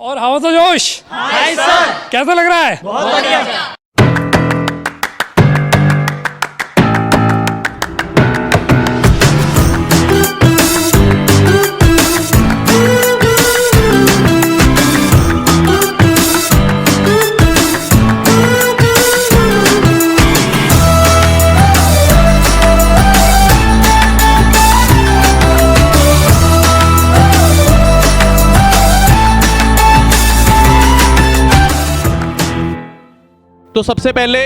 और हवा तो जोश। Hi sir. कैसा लग रहा है? बहुत बढ़िया। तो सबसे पहले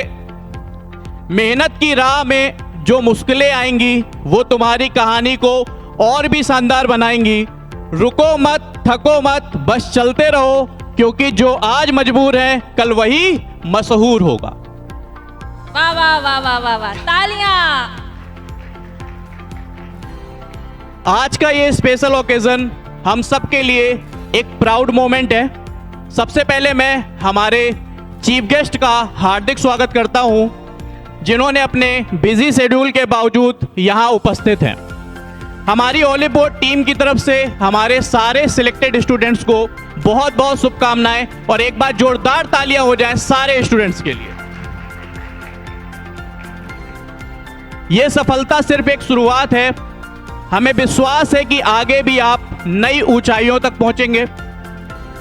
मेहनत की राह में जो मुश्किलें आएंगी वो तुम्हारी कहानी को और भी शानदार बनाएंगी। रुको मत, थको मत, बस चलते रहो, क्योंकि जो आज मजबूर है कल वही मशहूर होगा। वाह वाह वाह वाह वाह वाह, तालियां। आज का ये स्पेशल ओकेजन हम सब के लिए एक प्राउड मोमेंट है। सबसे पहले मैं हमारे चीफ गेस्ट का हार्दिक स्वागत करता हूं, जिन्होंने अपने बिजी शेड्यूल के बावजूद यहां उपस्थित हैं। हमारी ओलिव बोर्ड टीम की तरफ से हमारे सारे सिलेक्टेड स्टूडेंट्स को बहुत बहुत शुभकामनाएं, और एक बार जोरदार तालियां हो जाएं सारे स्टूडेंट्स के लिए। यह सफलता सिर्फ एक शुरुआत है। हमें विश्वास है कि आगे भी आप नई ऊंचाइयों तक पहुंचेंगे।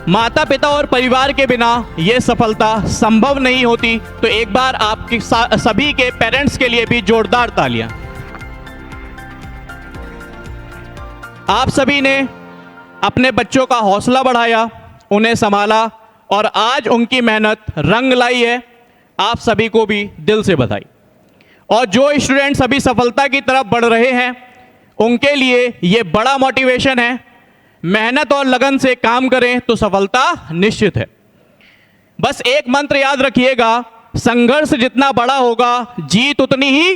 माता पिता और परिवार के बिना यह सफलता संभव नहीं होती। तो एक बार आपके सभी के पेरेंट्स के लिए भी जोरदार तालियां। आप सभी ने अपने बच्चों का हौसला बढ़ाया, उन्हें संभाला, और आज उनकी मेहनत रंग लाई है। आप सभी को भी दिल से बधाई। और जो स्टूडेंट्स अभी सफलता की तरफ बढ़ रहे हैं, उनके लिए यह बड़ा मोटिवेशन है। मेहनत और लगन से काम करें तो सफलता निश्चित है। बस एक मंत्र याद रखिएगा, संघर्ष जितना बड़ा होगा जीत उतनी ही।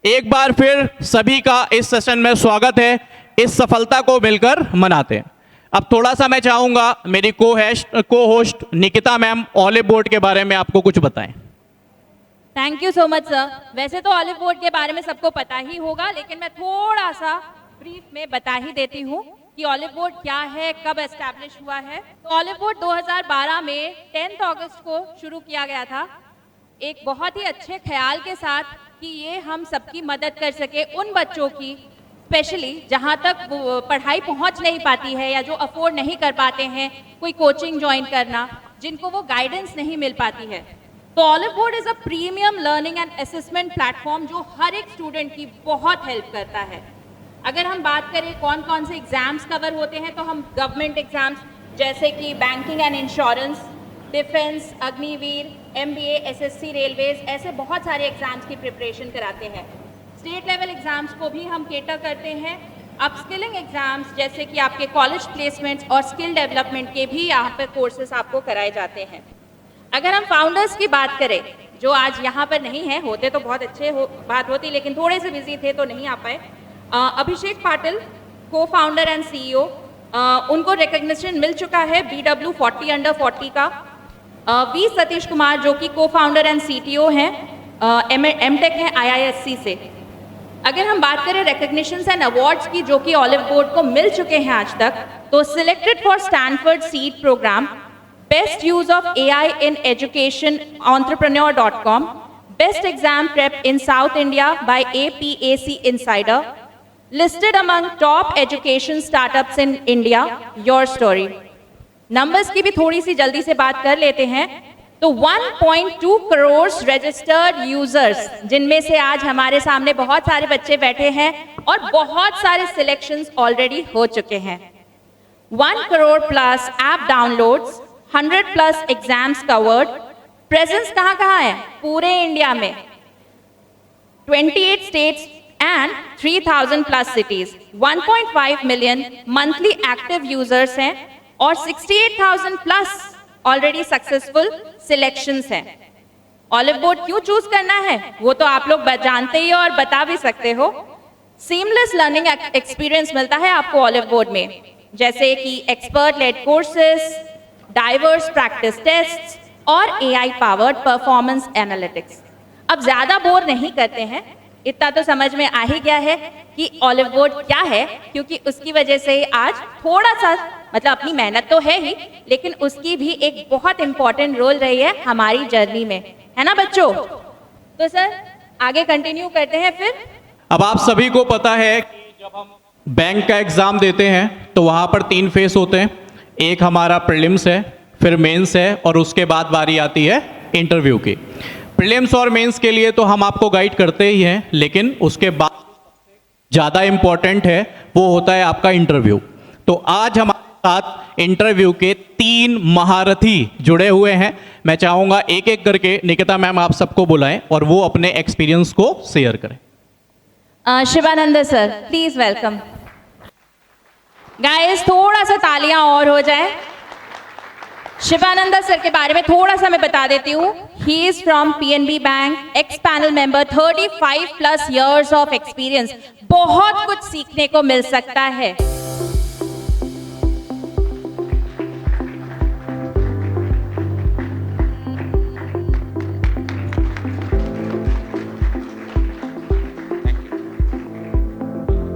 एक बार फिर सभी का इस सेशन में स्वागत है। इस सफलता को मिलकर मनाते हैं। अब थोड़ा सा मैं चाहूंगा मेरी को host Nikita ma'am olive board के बारे में आपको कुछ बताएं। Thank you so much sir. वैसे तो ओलिव बोर्ड के बारे में सबको पता ही होगा, लेकिन मैं थोड़ा सा ब्रीफ में बता ही देती हूँ कि ओलिव बोर्ड क्या है, कब एस्टैब्लिश हुआ है। तो ओलिव बोर्ड 2012 में 10 अगस्त को शुरू किया गया था, एक बहुत ही अच्छे ख्याल के साथ कि ये हम सबकी मदद कर सके, उन बच्चों की स्पेशली जहाँ तक पढ़ाई पहुँच नहीं पाती है या जो अफोर्ड नहीं कर पाते हैं कोई कोचिंग ज्वाइन करना, जिनको वो गाइडेंस नहीं मिल पाती है। तो olive board is a premium learning and assessment platform जो हर एक स्टूडेंट की बहुत हेल्प करता है। अगर हम बात करें कौन कौन से एग्जाम्स कवर होते हैं, तो हम गवर्नमेंट एग्जाम्स जैसे कि banking and insurance, defence, Agniveer, MBA, SSC, railways, ऐसे बहुत सारे एग्जाम्स की प्रिपरेशन कराते हैं। स्टेट लेवल एग्जाम्स को भी हम केटर करते हैं। अपस्किलिंग एग्जाम्स जैसे कि आपके कॉलेज प्लेसमेंट्स और स्किल डेवलपमेंट के भी यहाँ पर कोर्सेज आपको कराए जाते हैं। अगर हम फाउंडर्स की बात करें जो आज यहाँ पर नहीं है, होते तो बहुत अच्छे बात होती, लेकिन थोड़े से बिजी थे तो नहीं आ पाए। अभिषेक पाटिल को फाउंडर एंड CEO, उनको रिकग्निशन मिल चुका है BW 40 अंडर 40 का। V सतीश कुमार जो कि को फाउंडर एंड CTO हैं, MTech हैं IISc से। अगर हम बात करें रिकग्निशंस एंड अवार्ड्स की जो कि ओलिव बोर्ड को मिल चुके हैं आज तक, तो selected for Stanford seed program, Best use of AI in education, entrepreneur.com, Best exam prep in South India by APAC Insider, listed among top education startups in India, your story. Numbers की भी थोड़ी सी जल्दी से बात कर लेते हैं। तो 1.2 करोड़ रजिस्टर्ड यूजर्स, जिनमें से आज हमारे सामने बहुत सारे बच्चे बैठे हैं और बहुत सारे सिलेक्शंस ऑलरेडी हो चुके हैं। 1 crore plus app downloads, 100+ exams covered, presence कहाँ कहाँ है पूरे इंडिया में, 28 states and 3000+ cities, 1.5 million monthly active users हैं और 68,000+ ऑलरेडी सक्सेसफुल सिलेक्शंस हैं। ओलिव बोर्ड क्यों चूज करना है वो तो आप लोग जानते ही और बता भी सकते हो। सीमलेस लर्निंग एक्सपीरियंस मिलता है आपको ओलिव बोर्ड में, जैसे कि expert led courses, diverse practice tests और AI पावर्ड परफॉर्मेंस एनालिटिक्स। अब ज्यादा बोर नहीं करते हैं, इतना तो समझ में आ ही गया है कि ऑलिव बोर्ड क्या है, क्योंकि उसकी वजह से ही आज थोड़ा सा मतलब अपनी मेहनत तो है ही, लेकिन उसकी भी एक बहुत इंपॉर्टेंट रोल रही है हमारी जर्नी में, है ना बच्चों? तो सर आगे कंटिन्यू करते हैं फिर। अब आप सभी को पता है कि जब हम बैंक का एग्जाम देते हैं तो वहां पर 3 फेस होते हैं। एक हमारा प्रीलिम्स है, फिर मेंस है, और उसके बाद बारी आती है इंटरव्यू की। प्रीलिम्स और मेंस के लिए तो हम आपको गाइड करते ही हैं, लेकिन उसके बाद ज़्यादा इम्पॉर्टेंट है वो होता है आपका इंटरव्यू। तो आज हमारे साथ इंटरव्यू के 3 महारथी जुड़े हुए हैं। मैं चाहूँगा एक एक करके निकिता मैम आप सबको बुलाएं और वो अपने एक्सपीरियंस को शेयर करें। Shivanand sir please welcome. Guys थोड़ा सा तालियां और हो जाए। शिवानंद सर के बारे में थोड़ा सा मैं बता देती हूँ। He is from PNB bank, x panel member, 35+ years of experience. बहुत कुछ सीखने को मिल सकता है।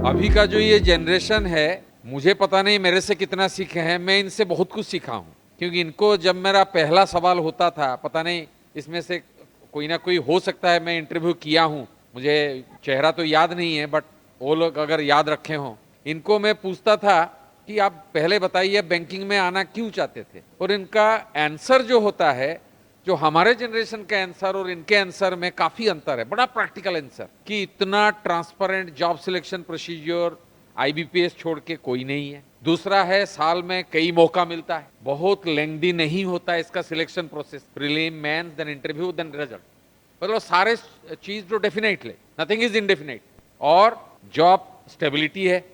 अभी का जो ये जनरेशन है, मुझे पता नहीं मेरे से कितना सीखे हैं, मैं इनसे बहुत कुछ सीखा हूँ। क्योंकि इनको जब मेरा पहला सवाल होता था, पता नहीं इसमें से कोई ना कोई हो सकता है मैं इंटरव्यू किया हूँ, मुझे चेहरा तो याद नहीं है, बट वो लोग अगर याद रखे हों, इनको मैं पूछता था कि आप पहले बताइए बैंकिंग में आना क्यों चाहते थे, और इनका आंसर जो होता है, जो हमारे जनरेशन का आंसर और इनके आंसर में काफी अंतर है, बड़ा प्रैक्टिकल आंसर, कि इतना transparent job selection procedure IBPS छोड़ के कोई नहीं है। दूसरा है साल में कई मौका मिलता है, बहुत लेंथी नहीं होता है इसका selection process, prelim, mains, then interview, then result, मतलब सारे चीज जो definitely, nothing is indefinite, और जॉब स्टेबिलिटी है।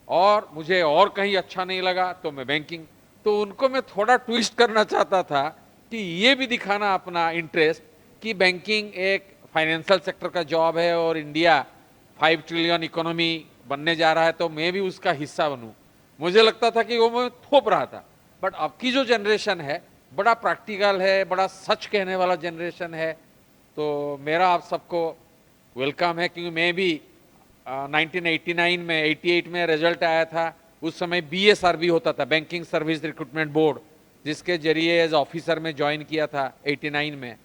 और मुझे और कहीं अच्छा नहीं लगा तो मैं बैंकिंग। तो उनको मैं थोड़ा ट्विस्ट करना चाहता था कि ये भी दिखाना अपना इंटरेस्ट कि बैंकिंग एक फाइनेंशियल सेक्टर का जॉब है और इंडिया 5 ट्रिलियन इकोनॉमी बनने जा रहा है, तो मैं भी उसका हिस्सा बनूं। मुझे लगता था कि वो मैं थोप रहा था, बट अब की जो जनरेशन है बड़ा प्रैक्टिकल है, बड़ा सच कहने वाला जनरेशन है। तो मेरा आप सबको वेलकम है, क्योंकि मैं भी 1989 में 88 में रिजल्ट आया था, उस समय BSRB होता था, बैंकिंग सर्विस रिक्रूटमेंट बोर्ड, जिसके जरिए एज ऑफिसर में ज्वाइन किया था 89 में।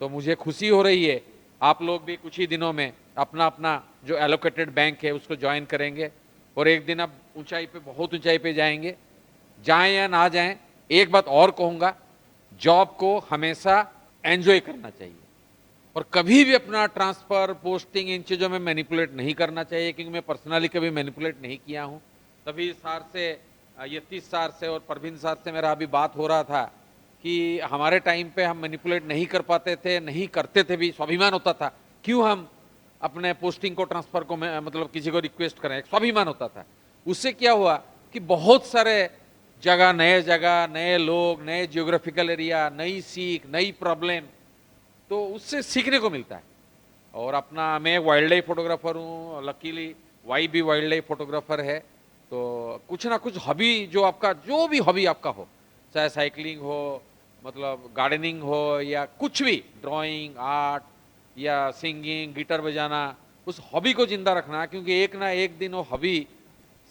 तो मुझे खुशी हो रही है आप लोग भी कुछ ही दिनों में अपना अपना जो एलोकेटेड बैंक है उसको ज्वाइन करेंगे, और एक दिन अब ऊंचाई पे, बहुत ऊंचाई पे जाएंगे। जाएं या ना जाएं, एक बात और कहूँगा, जॉब को हमेशा एंजॉय करना चाहिए और कभी भी अपना ट्रांसफ़र, पोस्टिंग, इन चीज़ों में मैनिपुलेट नहीं करना चाहिए, क्योंकि मैं पर्सनली कभी मैनिपुलेट नहीं किया हूँ। तभी सार से, यतीश सार से और परवीन सार से मेरा अभी बात हो रहा था कि हमारे टाइम पे हम मैनिपुलेट नहीं कर पाते थे, नहीं करते थे भी, स्वाभिमान होता था, क्यों हम अपने पोस्टिंग को, ट्रांसफ़र को मतलब किसी को रिक्वेस्ट करें, एक स्वाभिमान होता था। उससे क्या हुआ कि बहुत सारे जगह, नए लोग, नए जियोग्राफिकल एरिया, नई सीख, नई प्रॉब्लम, तो उससे सीखने को मिलता है। और अपना, मैं वाइल्ड लाइफ फोटोग्राफर हूँ, लकीली वाई भी वाइल्ड लाइफ फोटोग्राफर है। तो कुछ ना कुछ हॉबी, जो आपका, जो भी हॉबी आपका हो, चाहे साइकिलिंग हो, मतलब गार्डनिंग हो, या कुछ भी, ड्राइंग, आर्ट, या सिंगिंग, गिटार बजाना, उस हॉबी को जिंदा रखना, क्योंकि एक ना एक दिन वो हॉबी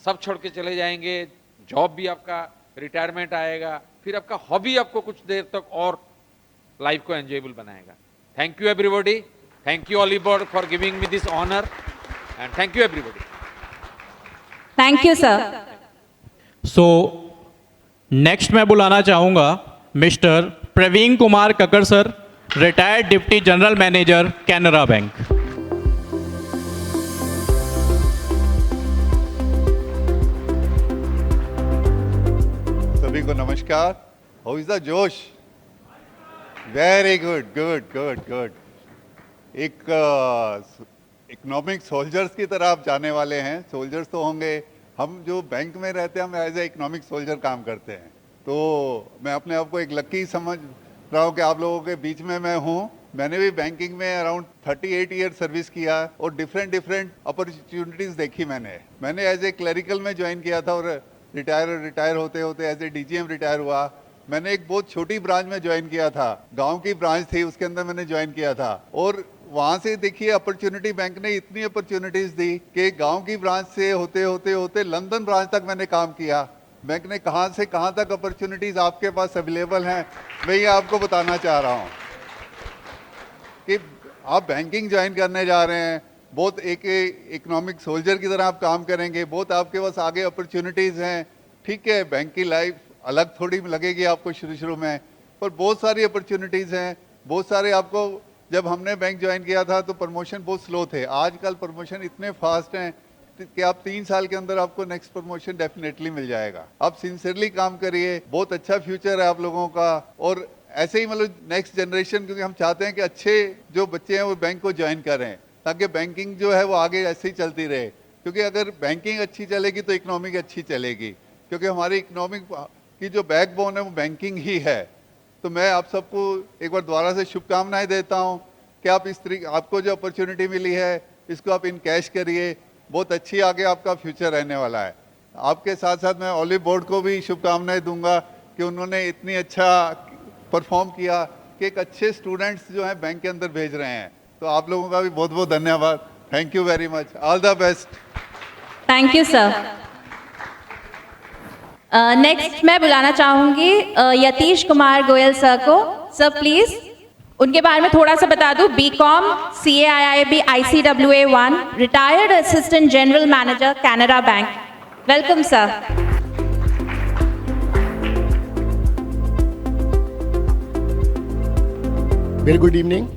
सब छोड़ के चले जाएंगे, जॉब भी आपका, रिटायरमेंट आएगा, फिर आपका हॉबी आपको कुछ देर तक और लाइफ को एंजॉयबल बनाएगा। Thank you everybody, thank you Oliveboard for giving me this honour, and thank you everybody. Thank you sir. So next मैं बुलाना चाहूँगा mister Praveen Kumar Kakkar sir, retired deputy general manager, Canara bank. सभी को नमस्कार। हाउ इज द जोश? Very good, good good good. एक economic soldiers की तरह आप जाने वाले हैं। सोल्जर्स तो होंगे, हम जो बैंक में रहते हैं हम एज ए इकोनॉमिक सोल्जर काम करते हैं। तो मैं अपने आप को एक लकी समझ रहा हूँ कि आप लोगों के बीच में मैं हूँ। मैंने भी बैंकिंग में अराउंड 38 ईयर सर्विस किया और डिफरेंट अपॉर्चुनिटीज़ देखी। मैंने एज ए क्लरिकल में ज्वाइन किया था और रिटायर होते होते एज ए DGM रिटायर हुआ। मैंने एक बहुत छोटी ब्रांच में ज्वाइन किया था, गांव की ब्रांच थी, उसके अंदर मैंने ज्वाइन किया था। और वहाँ से देखिए अपॉर्चुनिटी बैंक ने इतनी अपॉर्चुनिटीज दी कि गांव की ब्रांच से होते होते होते लंदन ब्रांच तक मैंने काम किया। बैंक ने कहाँ से कहाँ तक अपॉर्चुनिटीज आपके पास अवेलेबल हैं, मैं ये आपको बताना चाह रहा हूँ कि आप बैंकिंग ज्वाइन करने जा रहे हैं, बहुत एक इकोनॉमिक सोल्जर की तरह आप काम करेंगे, बहुत आपके पास आगे अपॉर्चुनिटीज़ हैं। ठीक है, बैंक की लाइफ अलग थोड़ी लगेगी आपको शुरू शुरू में, पर बहुत सारी अपॉर्चुनिटीज़ हैं। बहुत सारे आपको, जब हमने बैंक ज्वाइन किया था तो प्रमोशन बहुत स्लो थे, आजकल प्रमोशन इतने फास्ट हैं कि आप 3 साल के अंदर आपको नेक्स्ट प्रमोशन डेफिनेटली मिल जाएगा। आप सिंसियरली काम करिए, बहुत अच्छा फ्यूचर है आप लोगों का। और ऐसे ही मतलब नेक्स्ट जनरेशन, क्योंकि हम चाहते हैं कि अच्छे जो बच्चे हैं वो बैंक को ज्वाइन करें, ताकि बैंकिंग जो है वो आगे ऐसे ही चलती रहे। क्योंकि अगर बैंकिंग अच्छी चलेगी तो इकोनॉमिक अच्छी चलेगी, क्योंकि हमारी इकोनॉमिक की जो बैकबोन है वो बैंकिंग ही है। तो मैं आप सबको एक बार दोबारा से शुभकामनाएं देता हूं कि आप इस तरीके, आपको जो अपॉर्चुनिटी मिली है इसको आप इनकैश करिए, बहुत अच्छी आगे आपका फ्यूचर रहने वाला है। आपके साथ साथ मैं ऑलिव बोर्ड को भी शुभकामनाएं दूंगा कि उन्होंने इतनी अच्छा परफॉर्म किया कि एक अच्छे स्टूडेंट्स जो हैं बैंक के अंदर भेज रहे हैं। तो आप लोगों का भी बहुत बहुत धन्यवाद। Thank you very much, all the best. Thank you sir. Next मैं बुलाना चाहूंगी यतीश कुमार गोयल सर को। सर प्लीज, उनके बारे में थोड़ा सा बता दूं। BCom, CAIIB ICWA 1, retired assistant general manager, Canara bank. Welcome sir. Very good evening.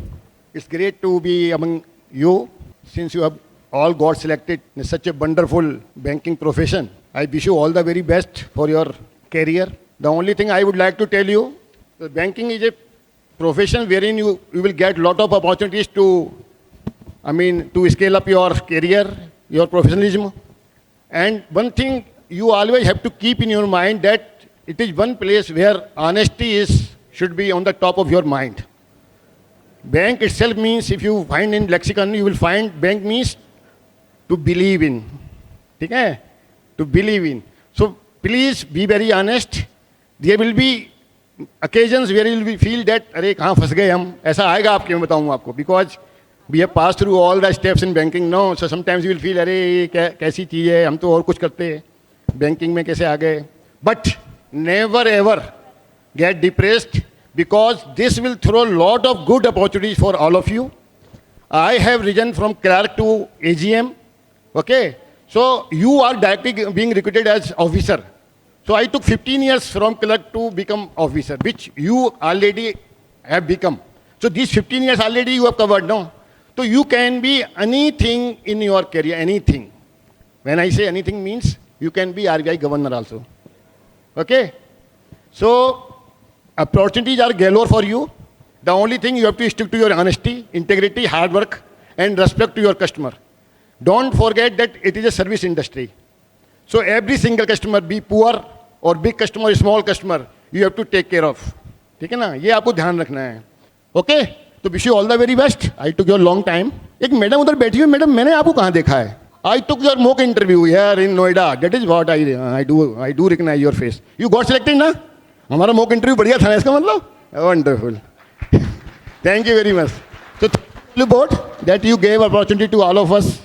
It's great to be among you since you have all got selected in such a wonderful banking profession. I wish you all the very best for your career. The only thing I would like to tell you, banking is a profession wherein you will get lot of opportunities to scale up your career, your professionalism. And one thing you always have to keep in your mind that it is one place where honesty should be on the top of your mind. Bank itself means, if you find in lexicon, you will find bank means to believe in. ठीक है? To believe in. So please be very honest. There will be occasions where you will feel that अरे कहाँ फंस गए हम, ऐसा आएगा आपके, मैं बताऊँ आपको, because we have passed through all the steps in banking. No, so sometimes you will feel अरे ये कैसी चीज़ है, हम तो और कुछ करते हैं, बैंकिंग में कैसे आ गए. But never ever get depressed, because this will throw a lot of good opportunities for all of you. I have risen from clerk to AGM, okay? So you are directly being recruited as officer. So I took 15 years from clerk to become officer, which you already have become. So these 15 years already you have covered, no? So you can be anything in your career, anything. When I say anything means you can be RBI governor also, okay? So opportunities are galore for you. The only thing you have to stick to your honesty, integrity, hard work, and respect to your customer. Don't forget that it is a service industry. So every single customer, be poor or big customer or small customer, you have to take care of. ठीक है ना, ये आपको ध्यान रखना है. Okay, तो wish you all the very best. I took your long time. एक मैडम उधर बैठी हुई, मैडम मैंने आपको कहाँ देखा है? I took your mock interview here in Noida. That is what I do recognise your face. You got selected ना? हमारा मॉक इंटरव्यू बढ़िया था ना, इसका मतलब wonderful. Thank you very much. So board that you gave opportunity to all of us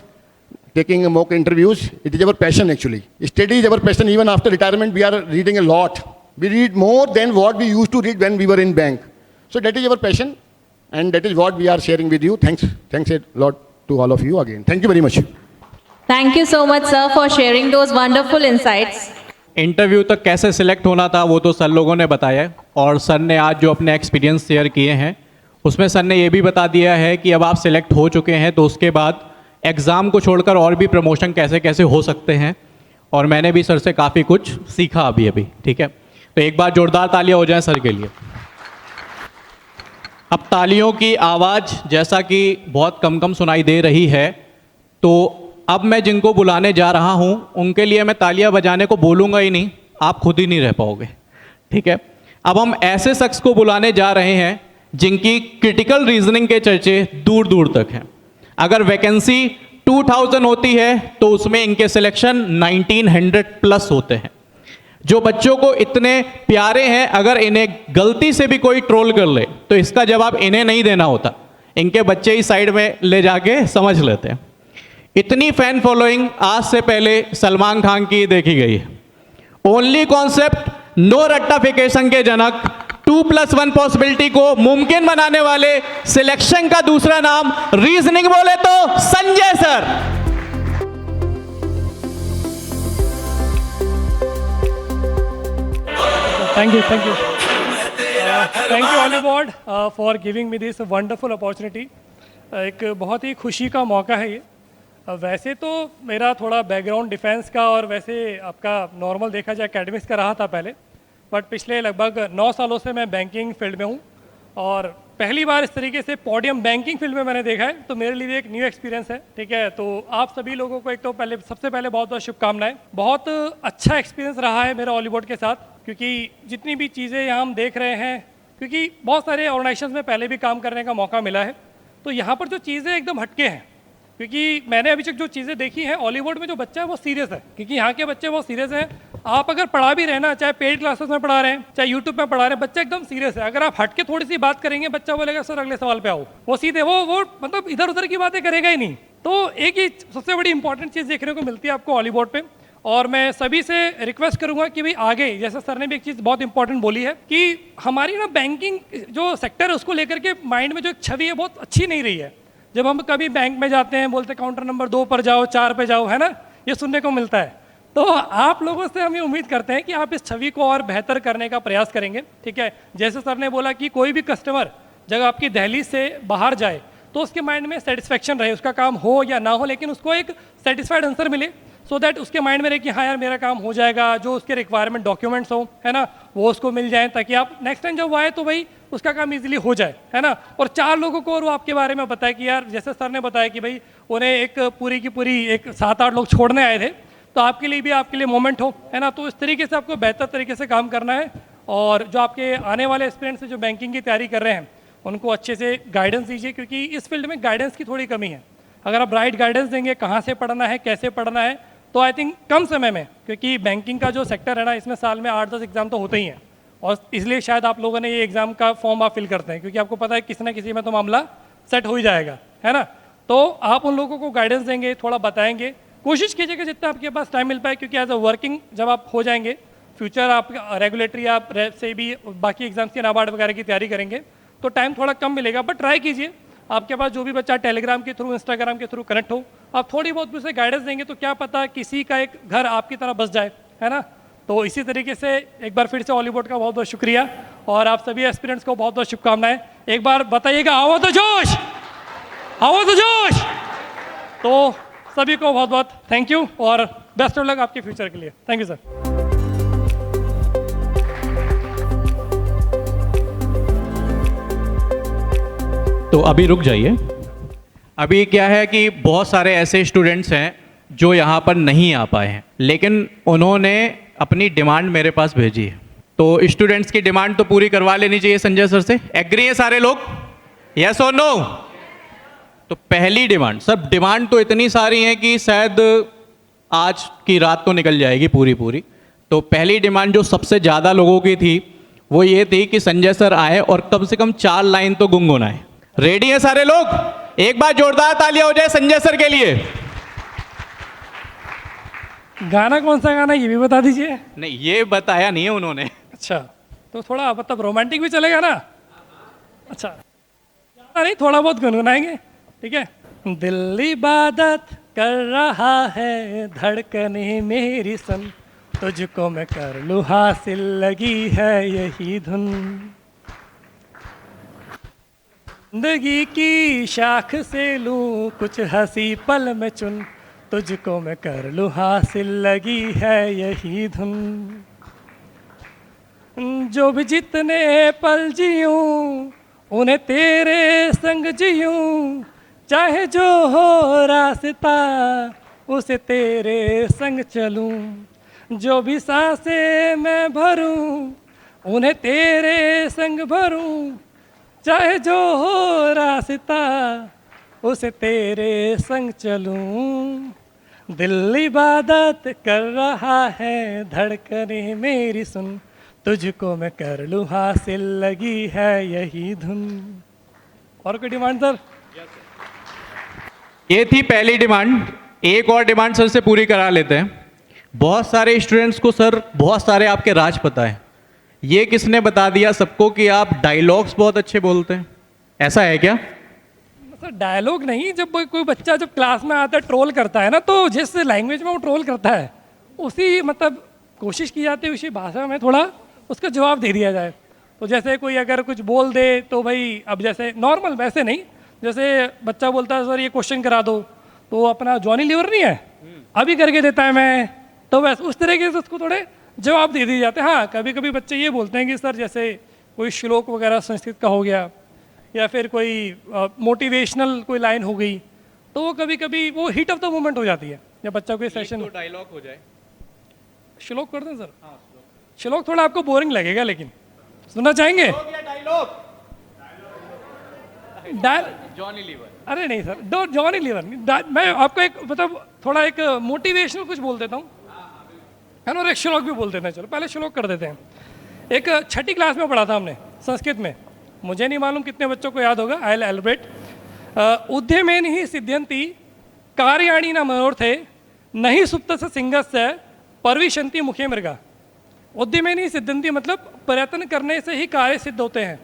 taking mock interviews. It is our passion actually. Study is our passion. Even after retirement, we are reading a lot. We read more than what we used to read when we were in bank. So that is our passion, and that is what we are sharing with you. Thanks a lot to all of you again. Thank you very much. Thank you so much, sir, for sharing those wonderful insights. Interview तक कैसे select होना था वो तो sir लोगों ने बताया है, और सर ने आज जो अपने एक्सपीरियंस शेयर किए हैं उसमें सर ने ये भी बता दिया है कि अब आप सिलेक्ट हो चुके हैं तो उसके बाद एग्ज़ाम को छोड़कर और भी प्रमोशन कैसे कैसे हो सकते हैं, और मैंने भी सर से काफ़ी कुछ सीखा अभी. ठीक है, तो एक बार जोरदार तालियां हो जाएं सर के लिए. अब तालियों की आवाज़ जैसा कि बहुत कम सुनाई दे रही है, तो अब मैं जिनको बुलाने जा रहा हूं उनके लिए मैं तालियां बजाने को बोलूँगा ही नहीं, आप खुद ही नहीं रह पाओगे. ठीक है, अब हम ऐसे शख्स को बुलाने जा रहे हैं जिनकी क्रिटिकल रीजनिंग के चर्चे दूर दूर तक हैं. अगर वैकेंसी 2000 होती है तो उसमें इनके सिलेक्शन 1900 प्लस होते हैं. जो बच्चों को इतने प्यारे हैं, अगर इन्हें गलती से भी कोई ट्रोल कर ले तो इसका जवाब इन्हें नहीं देना होता, इनके बच्चे ही साइड में ले जाके समझ लेते हैं। इतनी फैन फॉलोइंग आज से पहले सलमान खान की देखी गई है। ओनली कॉन्सेप्ट नो रट्टाफिकेशन के जनक 2+1 पॉसिबिलिटी को मुमकिन बनाने वाले सिलेक्शन का दूसरा नाम रीजनिंग बोले तो Sanjay sir. Thank you, thank you. Thank you Oliveboard for giving me this wonderful opportunity. एक बहुत ही खुशी का मौका है ये। वैसे तो मेरा थोड़ा बैकग्राउंड डिफेंस का और वैसे आपका नॉर्मल देखा जाए एकेडमिक्स का रहा था पहले, बट पिछले लगभग 9 सालों से मैं बैंकिंग फील्ड में हूँ और पहली बार इस तरीके से पोडियम बैंकिंग फील्ड में मैंने देखा है, तो मेरे लिए एक न्यू एक्सपीरियंस है। ठीक है, तो आप सभी लोगों को एक तो सबसे पहले बहुत बहुत शुभकामनाएं। बहुत अच्छा एक्सपीरियंस रहा है मेरा ऑलीवुड के साथ, क्योंकि जितनी भी चीज़ें यहाँ हम देख रहे हैं, क्योंकि बहुत सारे ऑर्गेनाइजेशंस में पहले भी काम करने का मौका मिला है, तो यहाँ पर जो चीज़ें एकदम हटके हैं, क्योंकि मैंने अभी तक जो चीज़ें देखी हैं हॉलीवुड में, जो बच्चा है वो सीरियस है, क्योंकि यहाँ के बच्चे बहुत सीरियस हैं। आप अगर पढ़ा भी रहे ना, चाहे पेड क्लासेस में पढ़ा रहे हैं चाहे यूट्यूब में पढ़ा रहे हैं, बच्चा एकदम सीरियस है। अगर आप हट के थोड़ी सी बात करेंगे, बच्चा बोलेगा सर अगले सवाल पे आओ, वो सीधे वो मतलब इधर उधर की बातें करेगा ही नहीं। तो एक ही सबसे बड़ी इंपॉर्टेंट चीज़ देखने को मिलती है आपको हॉलीवुड पे, और मैं सभी से रिक्वेस्ट करूंगा कि भाई आगे, जैसे सर ने भी एक चीज़ बहुत इंपॉर्टेंट बोली है कि हमारी ना बैंकिंग जो सेक्टर है उसको लेकर के माइंड में जो एक छवि है बहुत अच्छी नहीं रही है। जब हम कभी बैंक में जाते हैं बोलते काउंटर नंबर 2 पर जाओ, 4 पे जाओ, है ना, ये सुनने को मिलता है। तो आप लोगों से हम ये उम्मीद करते हैं कि आप इस छवि को और बेहतर करने का प्रयास करेंगे। ठीक है, जैसे सर ने बोला कि कोई भी कस्टमर जब आपकी दहलीज से बाहर जाए तो उसके माइंड में सेटिस्फेक्शन रहे, उसका काम हो या ना हो, लेकिन उसको एक सेटिस्फाइड आंसर मिले, सो दैट उसके माइंड में रहे कि हाँ यार मेरा काम हो जाएगा, जो उसके रिक्वायरमेंट डॉक्यूमेंट्स हो, है ना, वो उसको मिल जाए, ताकि आप नेक्स्ट टाइम जब वो आए तो भाई उसका काम इजीली हो जाए, है ना। और 4 लोगों को और वो आपके बारे में बताए कि यार, जैसे सर ने बताया कि भाई उन्हें एक पूरी की पूरी एक 7-8 लोग छोड़ने आए थे, तो आपके लिए भी आपके लिए मोमेंट हो, है ना। तो इस तरीके से आपको बेहतर तरीके से काम करना है, और जो आपके आने वाले एस्पिरेंट्स हैं जो बैंकिंग की तैयारी कर रहे हैं उनको अच्छे से गाइडेंस दीजिए, क्योंकि इस फील्ड में गाइडेंस की थोड़ी कमी है। अगर आप राइट गाइडेंस देंगे, कहाँ से पढ़ना है, कैसे पढ़ना है, तो आई थिंक कम समय में, क्योंकि बैंकिंग का जो सेक्टर है ना, इसमें साल में 8-10 एग्जाम तो होते ही हैं, और इसलिए शायद आप लोगों ने ये एग्जाम का फॉर्म आप फिल करते हैं, क्योंकि आपको पता है किसी ना किसी में तो मामला सेट हो ही जाएगा, है ना। तो आप उन लोगों को गाइडेंस देंगे, थोड़ा बताएंगे, कोशिश कीजिएगा जितना आपके पास टाइम मिल पाए, क्योंकि एज अ वर्किंग जब आप हो जाएंगे, फ्यूचर आप रेगुलेटरी आप से भी बाकी एग्जाम्स की नाबार्ड वगैरह की तैयारी करेंगे, तो टाइम थोड़ा कम मिलेगा, बट ट्राई कीजिए। आपके पास जो भी बच्चा टेलीग्राम के थ्रू, इंस्टाग्राम के थ्रू कनेक्ट हो, आप थोड़ी बहुत भी उसे गाइडेंस देंगे तो क्या पता किसी का एक घर आपकी तरह बस जाए, है ना। तो इसी तरीके से एक बार फिर से हॉलीवुड का बहुत बहुत शुक्रिया, और आप सभी एस्पिरेंट्स को बहुत बहुत शुभकामनाएं। एक बार बताइएगा आओ तो जोश, आओ तो जोश। तो सभी को बहुत बहुत थैंक यू, और बेस्ट ऑफ लक आपके फ्यूचर के लिए। Thank you sir. तो अभी रुक जाइए। अभी क्या है कि बहुत सारे ऐसे स्टूडेंट्स हैं जो यहाँ पर नहीं आ पाए हैं, लेकिन उन्होंने अपनी डिमांड मेरे पास भेजी है, तो स्टूडेंट्स की डिमांड तो पूरी करवा लेनी चाहिए संजय सर से। एग्री है सारे लोग? यस और नो? तो पहली डिमांड, सब डिमांड तो इतनी सारी हैं कि शायद आज की रात तो निकल जाएगी पूरी। तो पहली डिमांड जो सबसे ज़्यादा लोगों की थी वो ये थी कि संजय सर आए और कम से कम 4 लाइन तो गुनगुनाए। रेडी है सारे लोग? एक बार जोरदार तालियां हो जाए संजय सर के लिए। गाना कौन सा गाना ये भी बता दीजिए। नहीं, ये बताया नहीं है उन्होंने। अच्छा, तो थोड़ा मतलब रोमांटिक भी चलेगा ना? अच्छा, ज़्यादा नहीं, थोड़ा बहुत गुनगुनाएंगे, ठीक है। दिल इबादत कर रहा है, धड़कने मेरी सुन, तुझको मैं कर लूँ हासिल, लगी है यही धुन। जिंदगी की शाख से लूँ कुछ हंसी पल में चुन, तुझको मैं कर लूँ हासिल, लगी है यही धुन। जो भी जितने पल जीऊँ उन्हें तेरे संग जीऊँ, चाहे जो हो रास्ता उसे तेरे संग चलूँ। जो भी सांसें मैं भरूँ उन्हें तेरे संग भरूँ, चाहे जो हो रास्ता उसे तेरे संग चलूं। दिल इबादत कर रहा है, धड़कने मेरी सुन, तुझको मैं कर लूँ हासिल, लगी है यही धुन। और कोई डिमांड सर? ये थी पहली डिमांड। एक और डिमांड सर से पूरी करा लेते हैं। बहुत सारे स्टूडेंट्स को सर बहुत सारे आपके राज पता है। ये किसने बता दिया सबको कि आप डायलॉग्स बहुत अच्छे बोलते हैं? ऐसा है क्या? सर डायलॉग नहीं, जब कोई बच्चा जब क्लास में आता है ट्रोल करता है ना, तो जिस लैंग्वेज में वो ट्रोल करता है उसी मतलब कोशिश की जाती है उसी भाषा में थोड़ा उसका जवाब दे दिया जाए। तो जैसे कोई अगर कुछ बोल दे तो भाई, अब जैसे नॉर्मल वैसे नहीं, जैसे बच्चा बोलता है सर ये क्वेश्चन करा दो, तो अपना जॉनी लीवर नहीं है अभी करके देता है मैं, तो बस उस तरीके से उसको थोड़े जवाब दे दिए जाते हैं। हाँ, कभी कभी बच्चे ये बोलते हैं कि सर जैसे कोई श्लोक वगैरह संस्कृत का हो गया या फिर कोई मोटिवेशनल कोई लाइन हो गई, तो वो कभी कभी वो हिट ऑफ द मोमेंट हो जाती है जब बच्चा कोई सेशन डायलॉग हो जाए। श्लोक कर दें सर? श्लोक थोड़ा आपको बोरिंग लगेगा, लेकिन सुनना चाहेंगे? जॉनी लीवर। अरे नहीं सर, दो जॉनी लीवर नहीं, मैं आपको एक मतलब थोड़ा एक मोटिवेशनल कुछ बोल देता हूँ, है ना, और एक श्लोक भी बोल देते हैं। चलो पहले श्लोक कर देते हैं। एक छठी क्लास में पढ़ा था हमने संस्कृत में, मुझे नहीं मालूम कितने बच्चों को याद होगा, आई विल एलब्रेट। उद्यमेन ही सिद्ध्यंति कार्याणि न मनोर्थे नहीं सुप्तस्य सिंहस्य परविशन्ति मुखे मृगा। उद्यमेन ही सिद्ध्यंति मतलब प्रयत्न करने से ही कार्य सिद्ध होते हैं,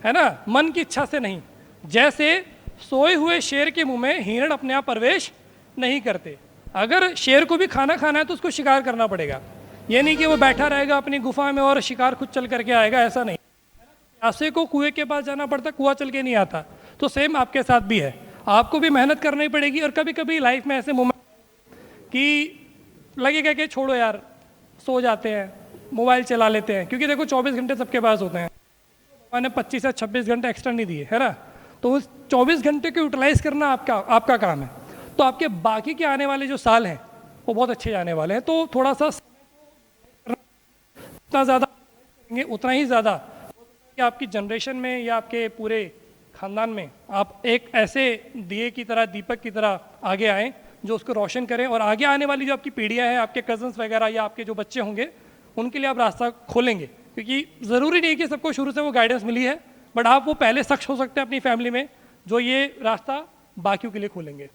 है ना, मन की इच्छा से नहीं। जैसे सोए हुए शेर के मुंह में हिरण अपने आप प्रवेश नहीं करते। अगर शेर को भी खाना खाना है तो उसको शिकार करना पड़ेगा, ये नहीं कि वो बैठा रहेगा अपनी गुफा में और शिकार खुद चल करके आएगा, ऐसा नहीं। प्यासे को कुएं के पास जाना पड़ता, कुआं चल के नहीं आता। तो सेम आपके साथ भी है, आपको भी मेहनत करनी पड़ेगी। और कभी कभी लाइफ में ऐसे मोमेंट कि लगेगा कि छोड़ो यार, सो जाते हैं, मोबाइल चला लेते हैं, क्योंकि देखो 24 घंटे सबके पास होते हैं, मैंने 25 या 26 घंटे एक्स्ट्रा नहीं दिए, है ना, तो उस 24 घंटे को यूटिलाइज करना आपका काम है। तो आपके बाकी के आने वाले जो साल हैं वो बहुत अच्छे जाने वाले हैं। तो थोड़ा सा जितना ज़्यादा करेंगे उतना ही ज़्यादा कि आपकी जनरेशन में या आपके पूरे खानदान में आप एक ऐसे दिए की तरह, दीपक की तरह आगे आएँ जो उसको रोशन करें, और आगे आने वाली जो आपकी पीढ़ियाँ हैं, आपके कजन्स वगैरह या आपके जो बच्चे होंगे, उनके लिए आप रास्ता खोलेंगे। क्योंकि ज़रूरी नहीं कि सबको शुरू से वो गाइडेंस मिली है, बट आप वो पहले शख्स हो सकते हैं अपनी फैमिली में जो ये रास्ता बाकियों के लिए खोलेंगे,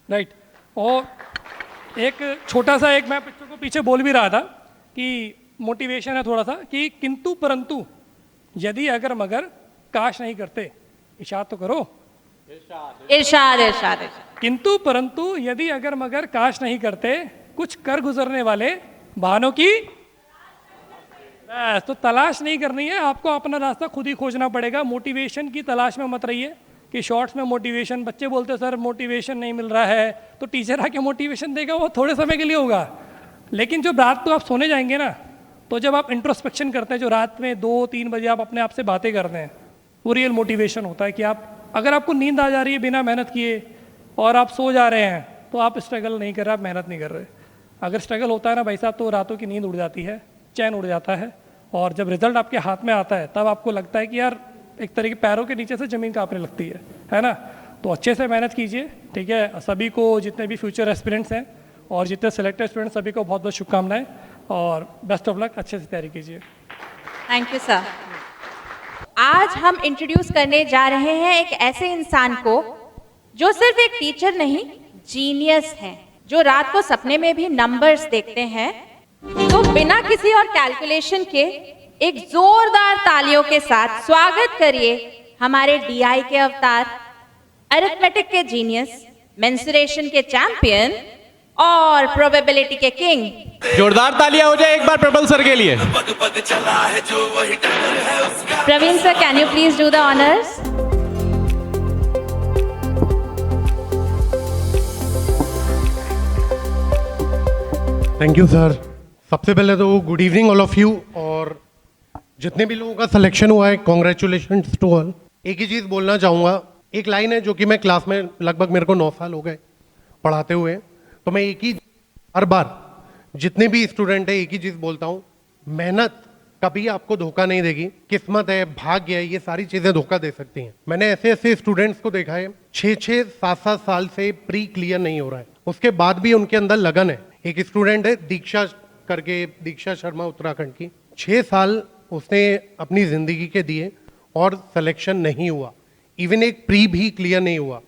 राइट। और एक छोटा सा एक मैं बच्चों को पीछे बोल भी रहा था कि मोटिवेशन है थोड़ा सा, कि किंतु परंतु यदि अगर मगर काश नहीं करते, इशाद तो करो, इरशाद इरशाद। किंतु परंतु यदि अगर मगर काश नहीं करते, कुछ कर गुजरने वाले बहानों की बस, तो तलाश नहीं करनी है, आपको अपना रास्ता खुद ही खोजना पड़ेगा। मोटिवेशन की तलाश में मत रहिए कि शॉर्ट्स में मोटिवेशन, बच्चे बोलते सर मोटिवेशन नहीं मिल रहा है, तो टीचर आके मोटिवेशन देगा, वो थोड़े समय के लिए होगा। लेकिन जब रात को आप सोने जाएंगे ना, तो जब आप इंट्रोस्पेक्शन करते हैं, जो रात में 2-3 बजे आप अपने आप से बातें करते हैं, वो रियल मोटिवेशन होता है। कि आप अगर आपको नींद आ जा रही है बिना मेहनत किए और आप सो जा रहे हैं, तो आप स्ट्रगल नहीं कर रहे, आप मेहनत नहीं कर रहे। अगर स्ट्रगल होता है ना भाई साहब, तो रातों की नींद उड़ जाती है, चैन उड़ जाता है, और जब रिजल्ट आपके हाथ में आता है तब आपको लगता है कि यार एक तरह के पैरों के नीचे से ज़मीन कांपने लगती है ना। तो अच्छे से मेहनत कीजिए, ठीक है। सभी को, जितने भी फ्यूचर एस्पिरेंट्स हैं और जितने सेलेक्टेड स्टूडेंट्स, सभी को बहुत बहुत शुभकामनाएं और बेस्ट ऑफ लक, अच्छे से तैयारी कीजिए। Thank you sir. आज हम इंट्रोड्यूस करने जा रहे हैं एक ऐसे इंसान को जो सिर्फ एक टीचर नहीं, जीनियस है, जो रात को सपने में भी नंबर्स देखते हैं। तो बिना किसी और कैलकुलेशन के एक जोरदार तालियों के साथ स्वागत करिए हमारे डीआई के अवतार, अरिथमेटिक के जीनियस, मेंसुरेशन के चैंपियन और प्रोबेबिलिटी के किंग। जोरदार तालियां हो जाए एक बार प्रबल सर के लिए। Praveen sir, can you please do the honours? Thank you sir. सबसे पहले तो good evening all of you, और जितने भी लोगों का सिलेक्शन हुआ है, कॉन्ग्रेचुलेशंस टू ऑल। एक ही चीज़ बोलना चाहूँगा, एक लाइन है जो कि मैं क्लास में लगभग मेरे को 9 साल हो गए पढ़ाते हुए, तो मैं एक ही हर बार जितने भी स्टूडेंट है एक ही चीज़ बोलता हूँ, मेहनत कभी आपको धोखा नहीं देगी। किस्मत है, भाग्य है, ये सारी चीज़ें धोखा दे सकती हैं। मैंने ऐसे ऐसे स्टूडेंट्स को देखा है 6-6, 7-7 साल से प्री क्लियर नहीं हो रहा है, उसके बाद भी उनके अंदर लगन है। एक स्टूडेंट है दीक्षा करके, दीक्षा शर्मा उत्तराखंड की, 6 साल उसने अपनी ज़िंदगी के दिए और सिलेक्शन नहीं हुआ। इवन एक प्री भी क्लियर नहीं हुआ।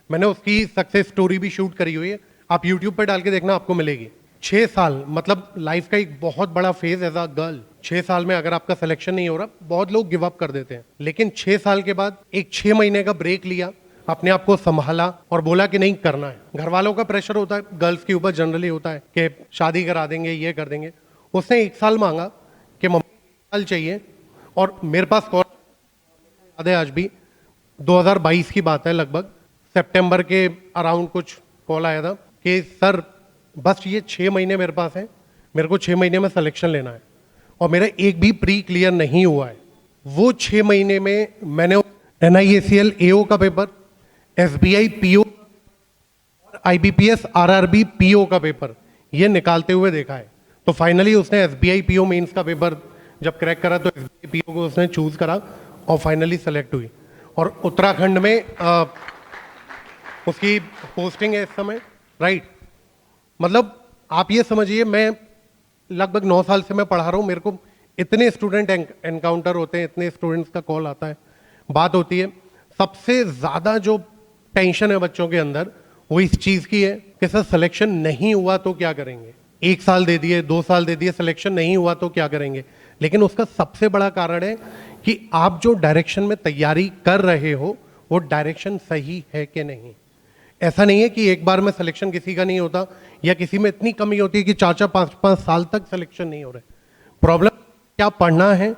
मैंने उसकी सक्सेस स्टोरी भी शूट करी हुई है, आप यूट्यूब पर डाल के देखना, आपको मिलेगी। 6 साल मतलब लाइफ का एक बहुत बड़ा फेज एज अ गर्ल। 6 साल में अगर आपका सिलेक्शन नहीं हो रहा, बहुत लोग गिव अप कर देते हैं, लेकिन 6 साल के बाद एक 6 महीने का ब्रेक लिया, अपने आप को संभाला और बोला कि नहीं करना है। घर वालों का प्रेशर होता है, गर्ल्स के ऊपर जनरली होता है कि शादी करा देंगे, ये कर देंगे। उसने 1 साल मांगा कि मम्मी 1 साल चाहिए, और मेरे पास कॉल याद है आज भी, 2022 की बात है, लगभग सितंबर के अराउंड कुछ कॉल आया था कि सर बस ये 6 महीने मेरे पास है, मेरे को 6 महीने में सिलेक्शन लेना है, और मेरा एक भी प्री क्लियर नहीं हुआ है। वो 6 महीने में मैंने NIACL AO का paper, SBI PO, IBPS RRB PO का पेपर ये निकालते हुए देखा है। तो फाइनली उसने SBI PO मेंस का पेपर जब क्रैक करा तो SBI PO को उसने चूज करा और फाइनली सेलेक्ट हुई। और उत्तराखंड में उसकी पोस्टिंग है इस समय, राइट। मतलब आप ये समझिए, मैं लगभग 9 साल से मैं पढ़ा रहा हूँ, मेरे को इतने स्टूडेंट एनकाउंटर होते हैं, इतने स्टूडेंट्स का कॉल आता है, बात होती है। सबसे ज़्यादा जो टेंशन है बच्चों के अंदर वो इस चीज़ की है कि सर सिलेक्शन नहीं हुआ तो क्या करेंगे। 1 साल दे दिए, 2 साल दे दिए, सिलेक्शन नहीं हुआ तो क्या करेंगे। लेकिन उसका सबसे बड़ा कारण है कि आप जो डायरेक्शन में तैयारी कर रहे हो वो डायरेक्शन सही है कि नहीं। ऐसा नहीं है कि एक बार में सिलेक्शन किसी का नहीं होता, या किसी में इतनी कमी होती है कि 4-4, 5-5 साल तक सिलेक्शन नहीं हो रहे। प्रॉब्लम क्या पढ़ना है,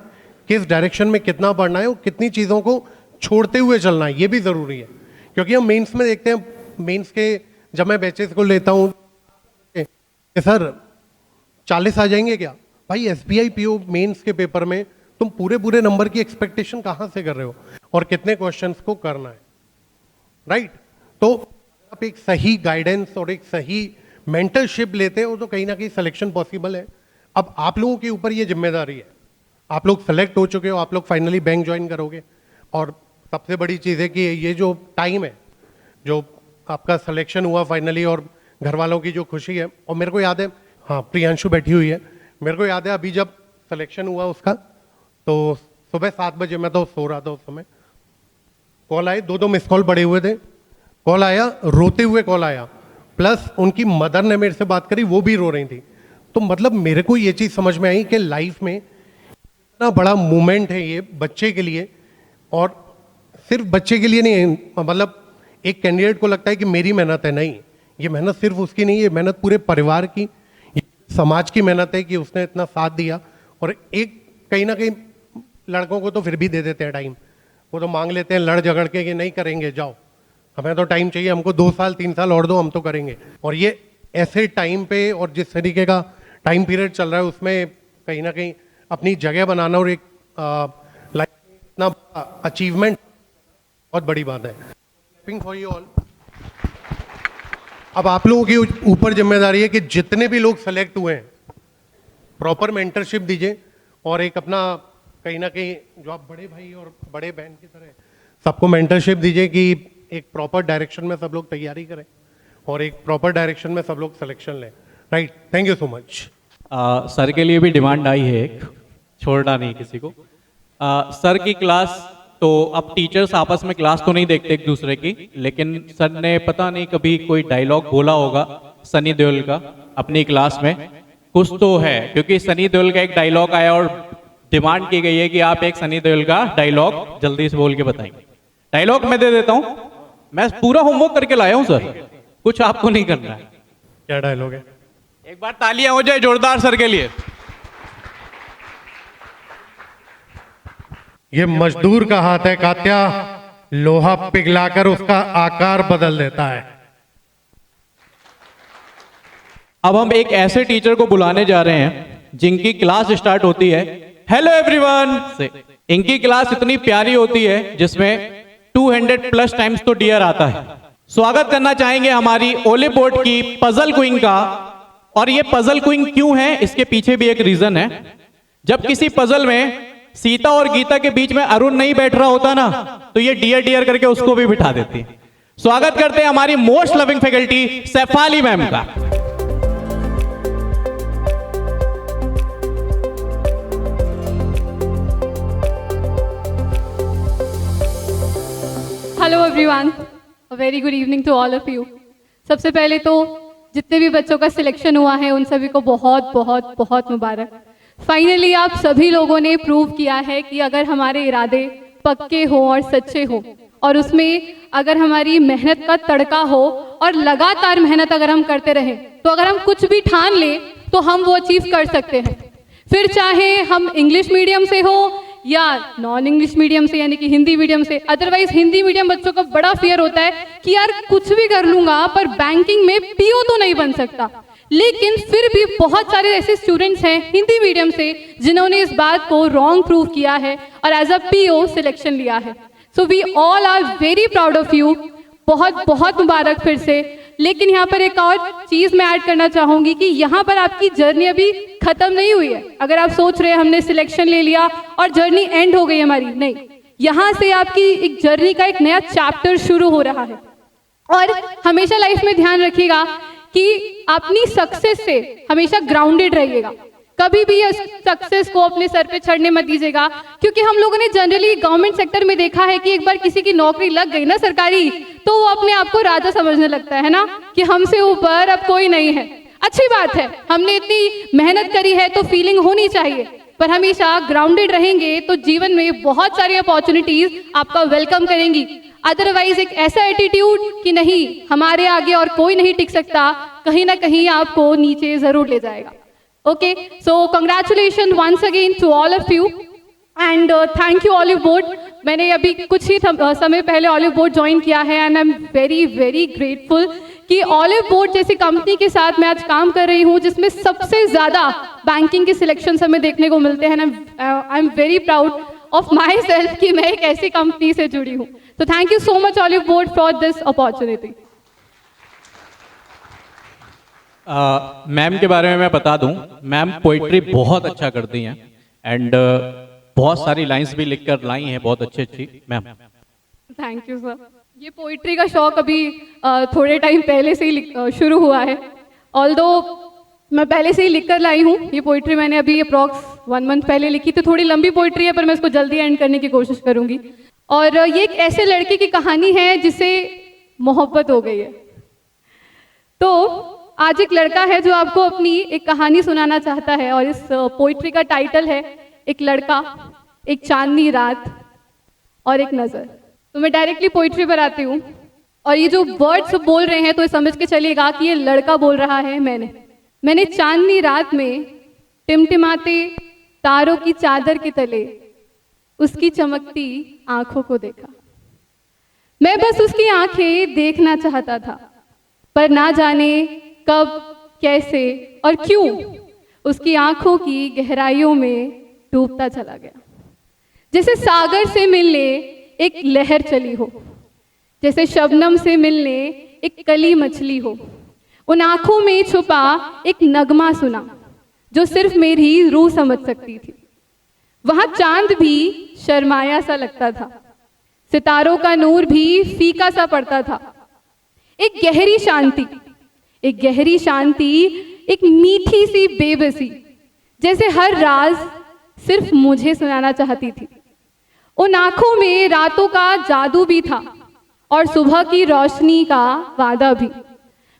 किस डायरेक्शन में कितना पढ़ना है और कितनी चीज़ों को छोड़ते हुए चलना है, ये भी ज़रूरी है। क्योंकि हम मेंस में देखते हैं, मेंस के जब मैं बैचेस को लेता हूँ कि सर 40 आ जाएंगे क्या। भाई SBI PO मेंस के पेपर में तुम पूरे नंबर की एक्सपेक्टेशन कहाँ से कर रहे हो और कितने क्वेश्चंस को करना है, राइट। तो आप एक सही गाइडेंस और एक सही मेंटरशिप लेते हो तो कहीं ना कहीं सिलेक्शन पॉसिबल है। अब आप लोगों के ऊपर ये जिम्मेदारी है, आप लोग सेलेक्ट हो चुके हो, आप लोग फाइनली बैंक ज्वाइन करोगे। और सबसे बड़ी चीज़ है कि ये जो टाइम है, जो आपका सिलेक्शन हुआ फाइनली, और घर वालों की जो खुशी है, और मेरे को याद है, हाँ प्रियांशु बैठी हुई है, मेरे को याद है अभी जब सिलेक्शन हुआ उसका, तो सुबह 7 बजे मैं तो सो रहा था उस समय, कॉल आए, 2 मिस कॉल पड़े हुए थे, कॉल आया, रोते हुए कॉल आया, प्लस उनकी मदर ने मेरे से बात करी, वो भी रो रही थी। तो मतलब मेरे को ये चीज़ समझ में आई कि लाइफ में इतना बड़ा मूवमेंट है ये बच्चे के लिए, और सिर्फ बच्चे के लिए नहीं है। मतलब एक कैंडिडेट को लगता है कि मेरी मेहनत है, नहीं, ये मेहनत सिर्फ उसकी नहीं है, ये मेहनत पूरे परिवार की, समाज की मेहनत है कि उसने इतना साथ दिया। और एक कहीं ना कहीं लड़कों को तो फिर भी दे देते हैं टाइम, वो तो मांग लेते हैं लड़ झगड़ के कि नहीं करेंगे, जाओ हमें तो टाइम चाहिए, हमको 2 साल 3 साल और दो, हम तो करेंगे। और ये ऐसे टाइम पे और जिस तरीके का टाइम पीरियड चल रहा है उसमें कहीं ना कहीं अपनी जगह बनाना और एक लाइफ में इतना अचीवमेंट बहुत बड़ी बात है। For you all. अब आप लोगों के ऊपर जिम्मेदारी है कि जितने भी लोग सेलेक्ट हुए हैं प्रॉपर मेंटरशिप दीजिए, और एक अपना कहीं ना कहीं जो आप बड़े भाई और बड़े बहन की तरह सबको मेंटरशिप दीजिए कि एक प्रॉपर डायरेक्शन में सब लोग तैयारी करें और एक प्रॉपर डायरेक्शन में सब लोग सिलेक्शन लें, right. Thank you so much. Sir के लिए भी डिमांड आई है, एक छोड़ना नहीं किसी को। सर की क्लास तो अब टीचर्स आपस में क्लास तो नहीं देखते एक दूसरे की, लेकिन सर ने पता नहीं कभी कोई डायलॉग बोला होगा सनी देओल का अपनी क्लास में, कुछ तो है, क्योंकि सनी देओल का एक डायलॉग आया और डिमांड की गई है कि आप एक सनी देओल का डायलॉग जल्दी से बोल के बताएंगे। डायलॉग मैं दे देता हूं, मैं पूरा होमवर्क करके लाया हूं सर, कुछ आपको नहीं करना है। क्या डायलॉग है? एक बार तालियां हो जाए जोरदार सर के लिए। ये मजदूर का हाथ है कात्या, लोहा पिघलाकर उसका आकार बदल देता है। अब हम एक ऐसे टीचर को बुलाने जा रहे हैं जिनकी क्लास स्टार्ट होती है हेलो एवरीवन से। इनकी क्लास इतनी प्यारी होती है जिसमें 200+ टाइम्स तो डियर आता है। स्वागत करना चाहेंगे हमारी ओलिव बोर्ड की पजल क्वीन का। और ये पजल क्वीन क्यों है, इसके पीछे भी एक रीजन है। जब किसी पजल में सीता और गीता के बीच में अरुण नहीं बैठ रहा होता ना, तो ये डियर डियर करके उसको भी बिठा देती है। स्वागत करते हैं हमारी most loving faculty Saifali ma'am का। Everyone, a very good evening to all of you. सबसे पहले तो जितने भी बच्चों का सिलेक्शन हुआ है उन सभी को बहुत बहुत बहुत मुबारक। फाइनली आप सभी लोगों ने प्रूव किया है कि अगर हमारे इरादे पक्के हो और सच्चे हो और उसमें अगर हमारी मेहनत का तड़का हो और लगातार मेहनत अगर हम करते रहें तो अगर हम कुछ भी ठान लें तो हम वो अचीव कर सकते हैं। फिर चाहे हम इंग्लिश मीडियम से हो या नॉन इंग्लिश मीडियम से यानी कि हिंदी मीडियम से। अदरवाइज हिंदी मीडियम बच्चों का बड़ा फियर होता है कि यार कुछ भी कर लूंगा पर बैंकिंग में पीओ तो नहीं बन सकता। लेकिन फिर भी बहुत सारे ऐसे स्टूडेंट्स हैं हिंदी मीडियम से जिन्होंने इस बात को रॉन्ग प्रूव किया है और एज अ पीओ सिलेक्शन लिया है। So we all are very proud of you. बहुत बहुत मुबारक फिर से। लेकिन यहाँ पर एक और चीज़ मैं ऐड करना चाहूँगी कि यहाँ पर आपकी जर्नी अभी खत्म नहीं हुई है। अगर आप सोच रहे हैं हमने सिलेक्शन ले लिया और जर्नी एंड हो गई हमारी, नहीं, यहाँ से आपकी एक जर्नी का एक नया चैप्टर शुरू हो रहा है। और हमेशा लाइफ में ध्यान रखिएगा कि अपनी सक्सेस से हमेशा ग्राउंडेड रहिएगा। कभी भी सक्सेस को अपने सर पे चढ़ने मत दीजिएगा, क्योंकि हम लोगों ने जनरली गवर्नमेंट सेक्टर में देखा है कि एक बार किसी की नौकरी लग गई ना सरकारी तो वो अपने आप को राजा समझने लगता है ना कि हमसे ऊपर अब कोई नहीं है। अच्छी बात है, हमने इतनी मेहनत करी है तो फीलिंग होनी चाहिए, पर हमेशा ग्राउंडेड रहेंगे तो जीवन में बहुत सारी अपॉर्चुनिटीज आपका वेलकम करेंगी। अदरवाइज एक ऐसा एटीट्यूड कि नहीं हमारे आगे और कोई नहीं टिक सकता, कहीं ना कहीं आपको नीचे जरूर ले जाएगा। Okay, so congratulation once again to all of you and thank you Oliveboard. मैंने अभी कुछ ही समय पहले ऑलिव बोर्ड ज्वाइन किया है and I am very very grateful कि ऑलिव बोर्ड जैसी कंपनी के साथ मैं आज काम कर रही हूँ जिसमें सबसे ज़्यादा बैंकिंग के सिलेक्शन हमें देखने को मिलते हैं। I am very proud of my self कि मैं एक ऐसी कंपनी से जुड़ी हूँ। तो thank you so much olive board for this opportunity. Ma'am के बारे में मैं बता दूं, मैम पोइट्री बहुत अच्छा करती हैं एंड बहुत सारी लाइंस भी लिख कर लाई हैं, बहुत अच्छी अच्छी। Ma'am thank you sir. ये पोइट्री का शौक अभी थोड़े टाइम पहले से ही शुरू हुआ है। ऑल्दो मैं पहले से ही लिख कर लाई हूँ। ये पोइट्री मैंने अभी अप्रॉक्स 1 मंथ पहले लिखी थी। थोड़ी लंबी पोइट्री है पर मैं इसको जल्दी एंड करने की कोशिश करूँगी। और ये एक ऐसे लड़के की कहानी है जिसे मोहब्बत हो गई है। तो आज एक लड़का है जो आपको अपनी एक कहानी सुनाना चाहता है और इस पोइट्री का टाइटल है एक लड़का, एक चांदनी रात और एक नज़र। तो मैं डायरेक्टली पोइट्री पर आती हूँ और ये जो वर्ड्स बोल रहे हैं तो ये समझ के चलिएगा कि ये लड़का बोल रहा है। मैंने चांदनी रात में टिमटिमाते तारों की चादर के तले उसकी चमकती आंखों को देखा। मैं बस उसकी आंखें देखना चाहता था, पर ना जाने कब, कैसे और क्यों उसकी आंखों की गहराइयों में डूबता चला गया। जैसे सागर से मिलने एक लहर चली हो, जैसे शबनम से मिलने एक कली मछली हो। उन आंखों में छुपा एक नगमा सुना जो सिर्फ मेरी रूह समझ सकती थी। वहां चांद भी शर्माया सा लगता था, सितारों का नूर भी फीका सा पड़ता था। एक गहरी शांति, एक मीठी सी बेबसी, जैसे हर राज सिर्फ मुझे सुनाना चाहती थी। उन आंखों में रातों का जादू भी था और सुबह की रोशनी का वादा भी।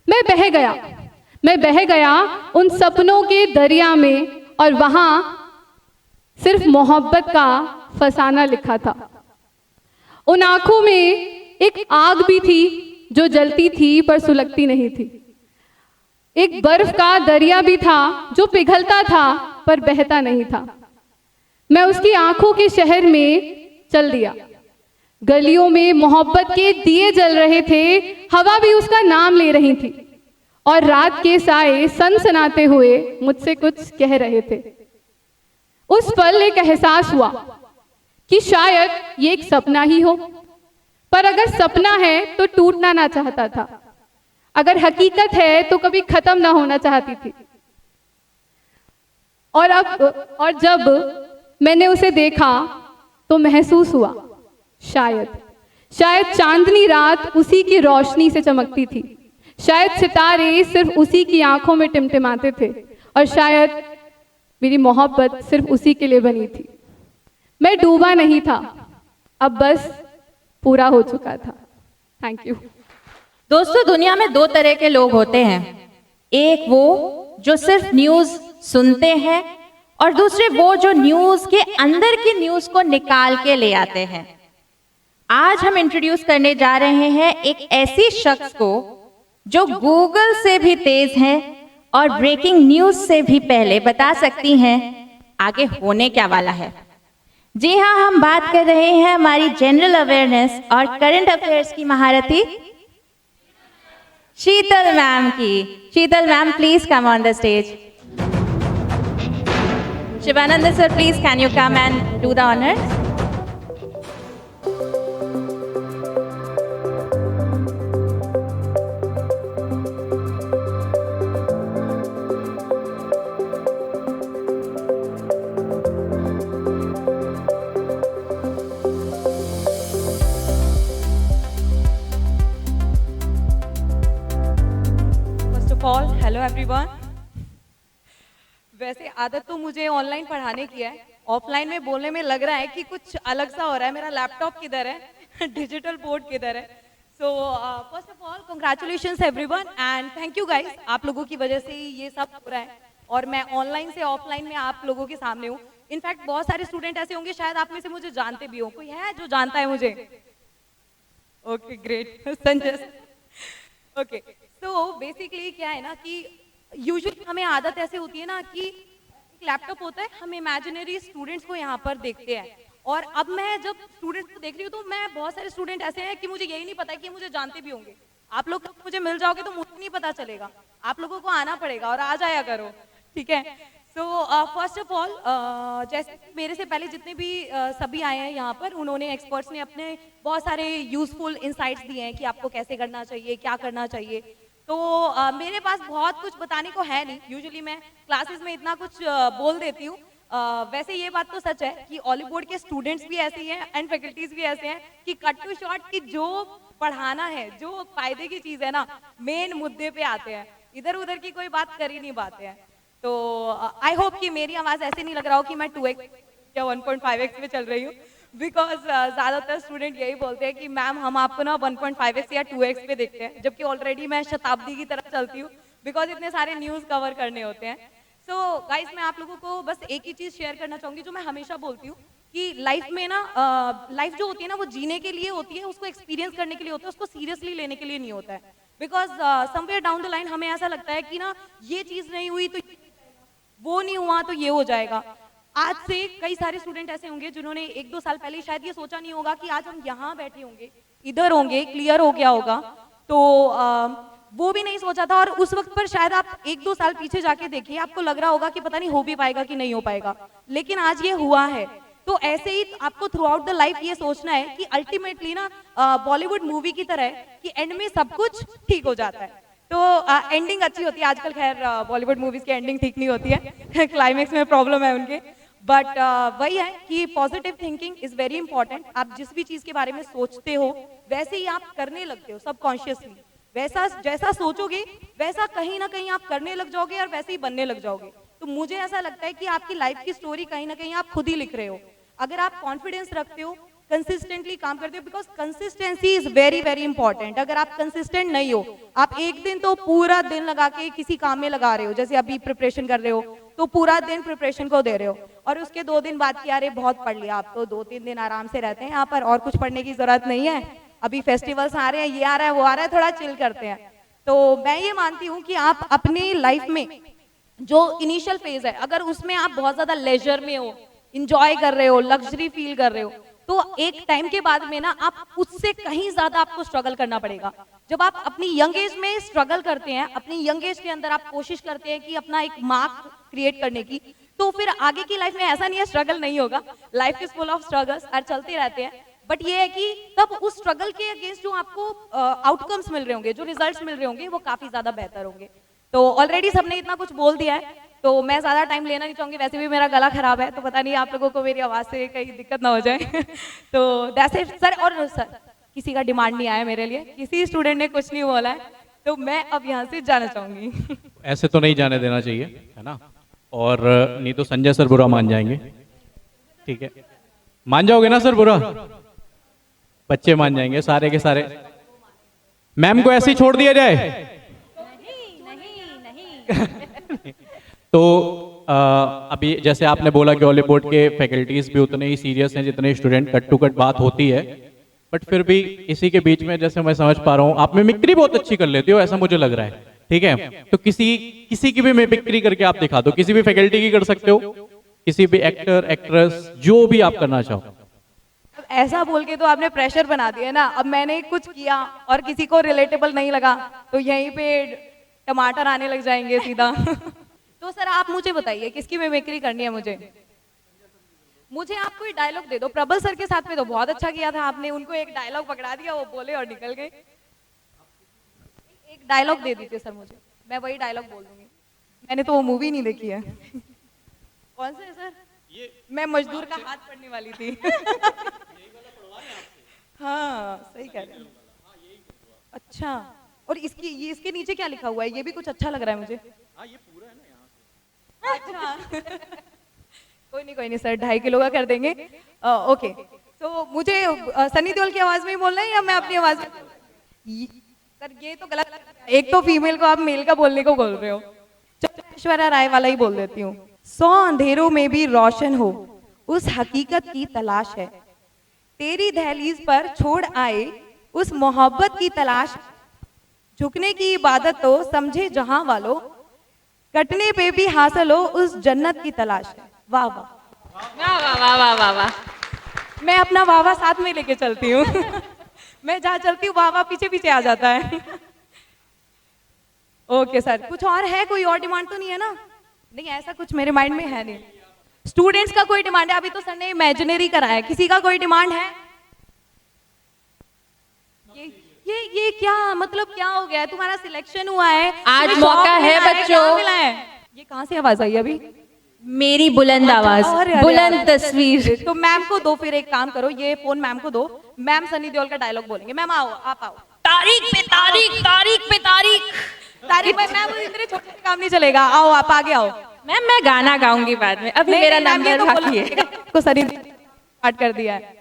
मैं बह गया उन सपनों के दरिया में और वहां सिर्फ मोहब्बत का फसाना लिखा था। उन आंखों में एक आग भी थी जो जलती थी पर सुलगती नहीं थी। एक बर्फ का दरिया भी था जो पिघलता था पर बहता नहीं था। मैं उसकी आंखों के शहर में चल दिया। गलियों में मोहब्बत के दिए जल रहे थे, हवा भी उसका नाम ले रही थी और रात के साए सनसनाते हुए मुझसे कुछ कह रहे थे। उस पल एक एहसास हुआ कि शायद ये एक सपना ही हो, पर अगर सपना है तो टूटना ना चाहता था, अगर हकीकत है तो कभी खत्म ना होना चाहती थी। और जब मैंने उसे देखा तो महसूस हुआ शायद चांदनी रात उसी की रोशनी से चमकती थी, शायद सितारे सिर्फ उसी की आंखों में टिमटिमाते थे और शायद मेरी मोहब्बत सिर्फ उसी के लिए बनी थी। मैं डूबा नहीं था, अब बस पूरा हो चुका था। Thank you. दोस्तों, दुनिया में दो तरह के लोग होते हैं। एक वो जो सिर्फ न्यूज सुनते हैं और दूसरे वो जो न्यूज के अंदर की न्यूज को निकाल के ले आते हैं। आज हम इंट्रोड्यूस करने जा रहे हैं एक ऐसी शख्स को जो गूगल से भी तेज है और ब्रेकिंग न्यूज से भी पहले बता सकती हैं आगे होने क्या वाला है। जी हाँ, हम बात कर रहे हैं हमारी जनरल अवेयरनेस और करंट अफेयर्स की महारथी शीतल मैम की। Sheetal ma'am, please come on the stage. Shivanand sir, please can you come and do the honours. All hello everyone. वैसे आदत तो मुझे ऑनलाइन पढ़ाने की है, ऑफलाइन में बोलने में लग रहा है कि कुछ अलग सा हो रहा है। मेरा लैपटॉप किधर है, डिजिटल बोर्ड किधर है। So first of all congratulations everyone and thank you guys. आप लोगों की वजह से ही ये सब हो रहा है और मैं ऑनलाइन से ऑफलाइन में आप लोगों के सामने हूँ। इनफैक्ट बहुत सारे स्टूडेंट ऐसे होंगे शायद आप में से मुझे जानते भी हो। कोई है जो जानता है मुझे? Okay great, Sanjay. ओके, तो बेसिकली क्या है ना कि यूजुअली हमें आदत ऐसे होती है ना कि एक लैपटॉप होता है, हम इमेजिनरी स्टूडेंट्स को यहाँ पर देखते हैं। और अब मैं जब स्टूडेंट्स को देख रही हूँ तो मैं बहुत सारे स्टूडेंट ऐसे हैं कि मुझे यही नहीं पता कि मुझे जानते भी होंगे। आप लोग मुझे मिल जाओगे तो मुझे नहीं पता चलेगा, आप लोगों को आना पड़ेगा और आ जाया करो, ठीक है। सो फर्स्ट ऑफ ऑल जैसे मेरे से पहले जितने भी सभी आए हैं यहाँ पर, उन्होंने एक्सपर्ट्स ने अपने बहुत सारे यूजफुल इंसाइट्स दिए हैं कि आपको कैसे करना चाहिए, क्या करना चाहिए। तो मेरे पास बहुत कुछ बताने को है नहीं। यूजुअली मैं क्लासेस में इतना कुछ बोल देती हूँ। वैसे ये बात तो सच है कि ऑलिव बोर्ड के स्टूडेंट्स भी ऐसे ही हैं एंड फैकल्टीज भी ऐसे हैं कि कट टू शॉर्ट की जो पढ़ाना है, जो फायदे की चीज़ है ना, मेन मुद्दे पे आते हैं, इधर उधर की कोई बात कर ही नहीं पाते हैं। तो आई होप कि मेरी आवाज़ ऐसे नहीं लग रहा हो कि मैं 2x या 1.5x में चल रही हूँ, बिकॉज ज़्यादातर स्टूडेंट यही बोलते हैं कि मैम हम आपको ना 1.5x या 2x पे देखते हैं, जबकि ऑलरेडी मैं शताब्दी की तरफ चलती हूँ बिकॉज इतने सारे न्यूज़ कवर करने होते हैं। सो गाइस, मैं आप लोगों को बस एक ही चीज़ शेयर करना चाहूँगी जो मैं हमेशा बोलती हूँ कि लाइफ में ना लाइफ जो होती है ना वो जीने के लिए होती है, उसको एक्सपीरियंस करने के लिए होता है, उसको सीरियसली लेने के लिए नहीं होता है। Because somewhere down the line हमें ऐसा लगता है कि ना ये चीज़ नहीं हुई तो वो नहीं हुआ तो ये हो जाएगा। आज से कई सारे स्टूडेंट ऐसे होंगे जिन्होंने 1-2 साल पहले शायद ये सोचा नहीं होगा कि आज हम यहाँ बैठे होंगे, इधर होंगे, क्लियर हो गया होगा, तो वो भी नहीं सोचा था। और उस वक्त पर शायद आप 1-2 साल पीछे जाके देखिए, आपको लग रहा होगा कि पता नहीं हो भी पाएगा कि नहीं हो पाएगा, लेकिन आज ये हुआ है। तो ऐसे ही आपको थ्रू आउट द लाइफ ये सोचना है कि अल्टीमेटली ना बॉलीवुड मूवी की तरह कि एंड में सब कुछ ठीक हो जाता है, तो एंडिंग अच्छी होती है। आजकल खैर बॉलीवुड मूवीज की एंडिंग ठीक नहीं होती है क्लाइमेक्स में प्रॉब्लम है उनके, बट वही है कि positive thinking is very important. आप जिस भी चीज के बारे में सोचते हो वैसे ही आप करने लगते हो सबकॉन्शियसली। वैसा जैसा सोचोगे वैसा कहीं ना कहीं आप करने लग जाओगे और वैसे ही बनने लग जाओगे। तो मुझे ऐसा लगता है कि आपकी लाइफ की स्टोरी कहीं ना कहीं आप खुद ही लिख रहे हो, अगर आप कॉन्फिडेंस रखते हो, कंसिस्टेंटली काम करते हो, because consistency is very very important. अगर आप कंसिस्टेंट नहीं हो, आप एक दिन तो पूरा दिन लगा के किसी काम में लगा रहे हो, जैसे अभी प्रिपरेशन कर रहे हो तो पूरा दिन प्रिपरेशन को दे रहे हो, और उसके 2 दिन बाद कि अरे बहुत पढ़ लिया, आप तो 2-3 दिन आराम से रहते हैं यहाँ पर और कुछ पढ़ने की जरूरत नहीं है, अभी फेस्टिवल्स आ रहे हैं, ये आ रहा है, वो आ रहा है, थोड़ा चिल करते हैं। तो मैं ये मानती हूँ कि आप अपनी लाइफ में जो इनिशियल फेज है, अगर उसमें आप बहुत ज्यादा लेजर में हो, इंजॉय कर रहे हो, लग्जरी फील कर रहे हो, तो एक टाइम के बाद में ना आप उससे कहीं ज्यादा आपको स्ट्रगल करना पड़ेगा। जब आप अपनी यंग एज में स्ट्रगल करते हैं, अपनी यंग एज के अंदर आप कोशिश करते हैं कि अपना एक मार्क क्रिएट करने की, तो फिर आगे की लाइफ में ऐसा नहीं है स्ट्रगल नहीं होगा, life is full of struggles और चलते रहते हैं। बट ये है कि तब उस स्ट्रगल के अगेंस्ट जो आपको आउटकम्स मिल रहे होंगे, जो रिजल्ट्स मिल रहे होंगे, वो काफी ज्यादा बेहतर होंगे। तो ऑलरेडी सबने इतना कुछ बोल दिया है, तो मैं ज्यादा टाइम लेना नहीं चाहूंगी। वैसे भी मेरा गला खराब है, तो पता नहीं आप लोगों को मेरी आवाज से कहीं दिक्कत ना हो जाए तो दैट्स इट सर। और सर किसी का डिमांड नहीं आया मेरे लिए, किसी स्टूडेंट ने कुछ नहीं बोला है, तो मैं अब यहाँ से जाना चाहूंगी ऐसे तो नहीं जाने देना चाहिए, है ना, और नहीं तो संजय सर बुरा मान जाएंगे। ठीक है, मान जाओगे ना सर बुरा? बच्चे मान जाएंगे सारे के सारे। मैम को ऐसे ही छोड़ दिया जाए? तो अभी जैसे आपने बोला कि ऑलिव बोर्ड के फैकल्टीज भी उतने ही सीरियस हैं जितने स्टूडेंट, कट टू कट बात होती है, बट फिर भी इसी के बीच में जैसे मैं समझ पा रहा हूँ आप मिमिक्री बहुत अच्छी कर लेते हो, ऐसा मुझे लग रहा है, ठीक है? तो किसी की भी मिमिक्री करके आप दिखा दो, किसी भी फैकल्टी की कर सकते हो, किसी भी एक्टर एक्ट्रेस जो भी आप करना चाहो। अब ऐसा बोल के तो आपने प्रेशर बना दिया ना। अब मैंने कुछ किया और किसी को रिलेटेबल नहीं लगा तो यहीं पे टमाटर आने लग जाएंगे सीधा। तो सर आप मुझे बताइए किसकी मिमिक्री करनी है मुझे? मुझे आप कोई डायलॉग दे दो। प्रबल सर के साथ में तो बहुत अच्छा किया था आपने, उनको एक डायलॉग पकड़ा दिया, वो बोले और निकल गए। एक डायलॉग दे दीजिए सर मुझे, मैं वही डायलॉग बोल दूंगी। मैंने तो वो मूवी नहीं देखी है। कौन से है सर? मैं मजदूर का हाथ पढ़ने वाली थी। हाँ सही कह रहे हैं। अच्छा, और इसके नीचे क्या लिखा हुआ है? ये भी कुछ अच्छा लग रहा है मुझे। ये पूरा है ना यहाँ। अच्छा। कोई नहीं सर, 2.5 किलो का कर देंगे। ओके, तो मुझे सनी देओल की आवाज में ही बोलना है या मैं अपनी आवाज में? सर ये तो गलत, एक तो फीमेल को आप मेल का बोलने को बोल रहे हो। चलो ऐश्वर्या राय वाला ही बोल देती हूँ। 100 अंधेरों में भी रोशन हो, उस हकीकत की तलाश है, तेरी दहलीज पर छोड़ आए उस मोहब्बत की तलाश, झुकने की इबादत तो समझे जहां वालों, कटने पे भी हासिल हो उस जन्नत की तलाश है। वाह वाह वाह वाह वाह वाह वाह। मैं अपना वाह वाह साथ में लेके चलती हूँ। मैं जहाँ चलती हूँ वाह वाह पीछे पीछे आ जाता है। ओके सर, कुछ और है? कोई और डिमांड तो नहीं है ना? नहीं, ऐसा कुछ मेरे माइंड में है नहीं। स्टूडेंट्स का कोई डिमांड है? अभी तो सर ने इमेजिनरी कराया, किसी का कोई डिमांड है? ये क्या मतलब, क्या हो गया है? तुम्हारा सिलेक्शन हुआ है, आज मौका है बच्चों। ये कहाँ से आवाज आई अभी? मेरी बुलंद आवाज, बुलंद तस्वीर। तो मैम को दो, फिर एक काम करो, ये फोन मैम को दो। मैम सनी देओल का डायलॉग बोलेंगे। मैम आओ, आप आओ। तारीख पे तारीख, तारीख पे तारीख। तारीख में मैम इतने छोटे से काम नहीं चलेगा। आओ आप आगे आओ। मैम मैं गाना गाऊंगी बाद में, अभी मेरा नंबर बाकी है। को सनी स्टार्ट कर दिया है।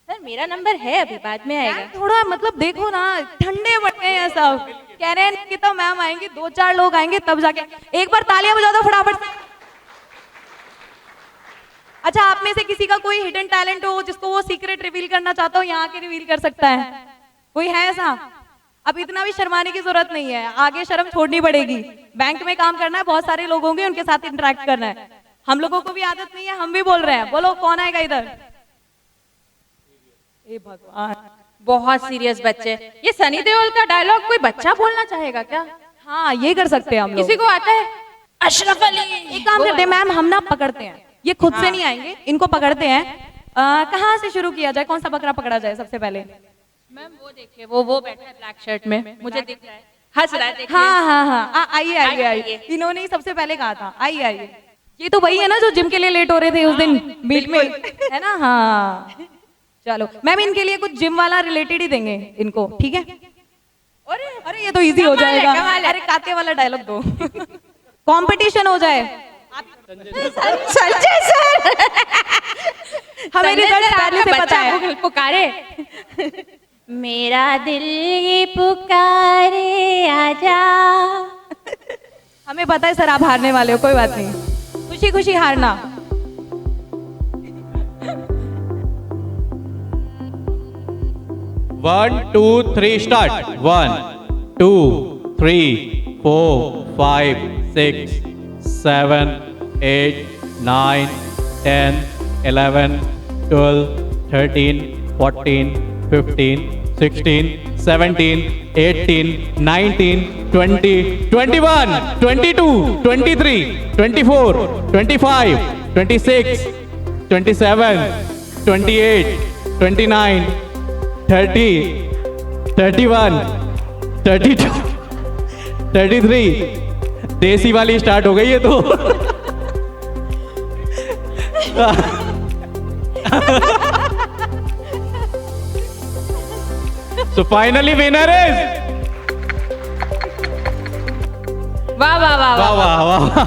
सर मेरा नंबर है, अभी बाद में आएगा। थोड़ा मतलब देखो ना, ठंडे बटे हैं सब। कह रहे हैं कि तो मैम आएंगे, 2-4 लोग आएंगे तब जाके। एक बार तालियां बजा दो फटाफट से। अच्छा, आप में से किसी का कोई हिडन टैलेंट हो जिसको वो सीक्रेट रिवील करना चाहता हो, यहाँ के रिवील कर सकता है? कोई है ऐसा? अब इतना भी शर्माने की जरूरत नहीं है, आगे शर्म छोड़नी पड़ेगी। बैंक में काम करना है, बहुत सारे लोग होंगे, उनके साथ इंटरेक्ट करना है। हम लोगों को भी आदत नहीं है, हम भी बोल रहे हैं। बोलो कौन आएगा इधर? ए भगवान, बहुत सीरियस बच्चे। ये सनी देओल का डायलॉग कोई बच्चा बोलना चाहेगा क्या? हाँ ये कर सकते हैं हम लोग। किसी को आता है? अशरफ अली। एक काम करते हैं मैम, हम ना पकड़ते हैं, ये खुद से नहीं आएंगे, इनको पकड़ते हैं। कहाँ से शुरू किया जाए? कौन सा बकरा पकड़ा जाए सबसे पहले? मैम वो देखिए, वो बैठा है ब्लैक शर्ट में, मुझे दिख रहा है, हंस रहा है, देखिए। हाँ, आइए आइए आइए। इन्होंने ही सबसे पहले कहा था, आइए आइए। ये तो वही है ना जो जिम के लिए लेट हो रहे थे उस दिन बीच में, है ना? हाँ चलो मैम, इनके लिए कुछ जिम वाला रिलेटेड ही देंगे इनको, ठीक है? अरे ये तो इजी हो जाएगा। अरे काते वाला डायलॉग दो। कंपटीशन हो जाए। संजय सर, हमें रिजल्ट पहले से पता है। पुकारे, मेरा दिल ये पुकारे आजा। हमें पता है सर आप हारने वाले हो, कोई बात नहीं, खुशी खुशी हारना। One, two, three, start. 1, 2, 3, 4, 5, 6, 7, 8, 9, 10, 11, 12, 13, 14, 15, 16, 17, 18, 19, 20, 21, 22, 23, 24, 25, 26, 27, 28, 29, 30, 31, 32, 33। देसी वाली स्टार्ट हो गई है तो। So finally winner is वाह वाह वाह वाह वाह वाह।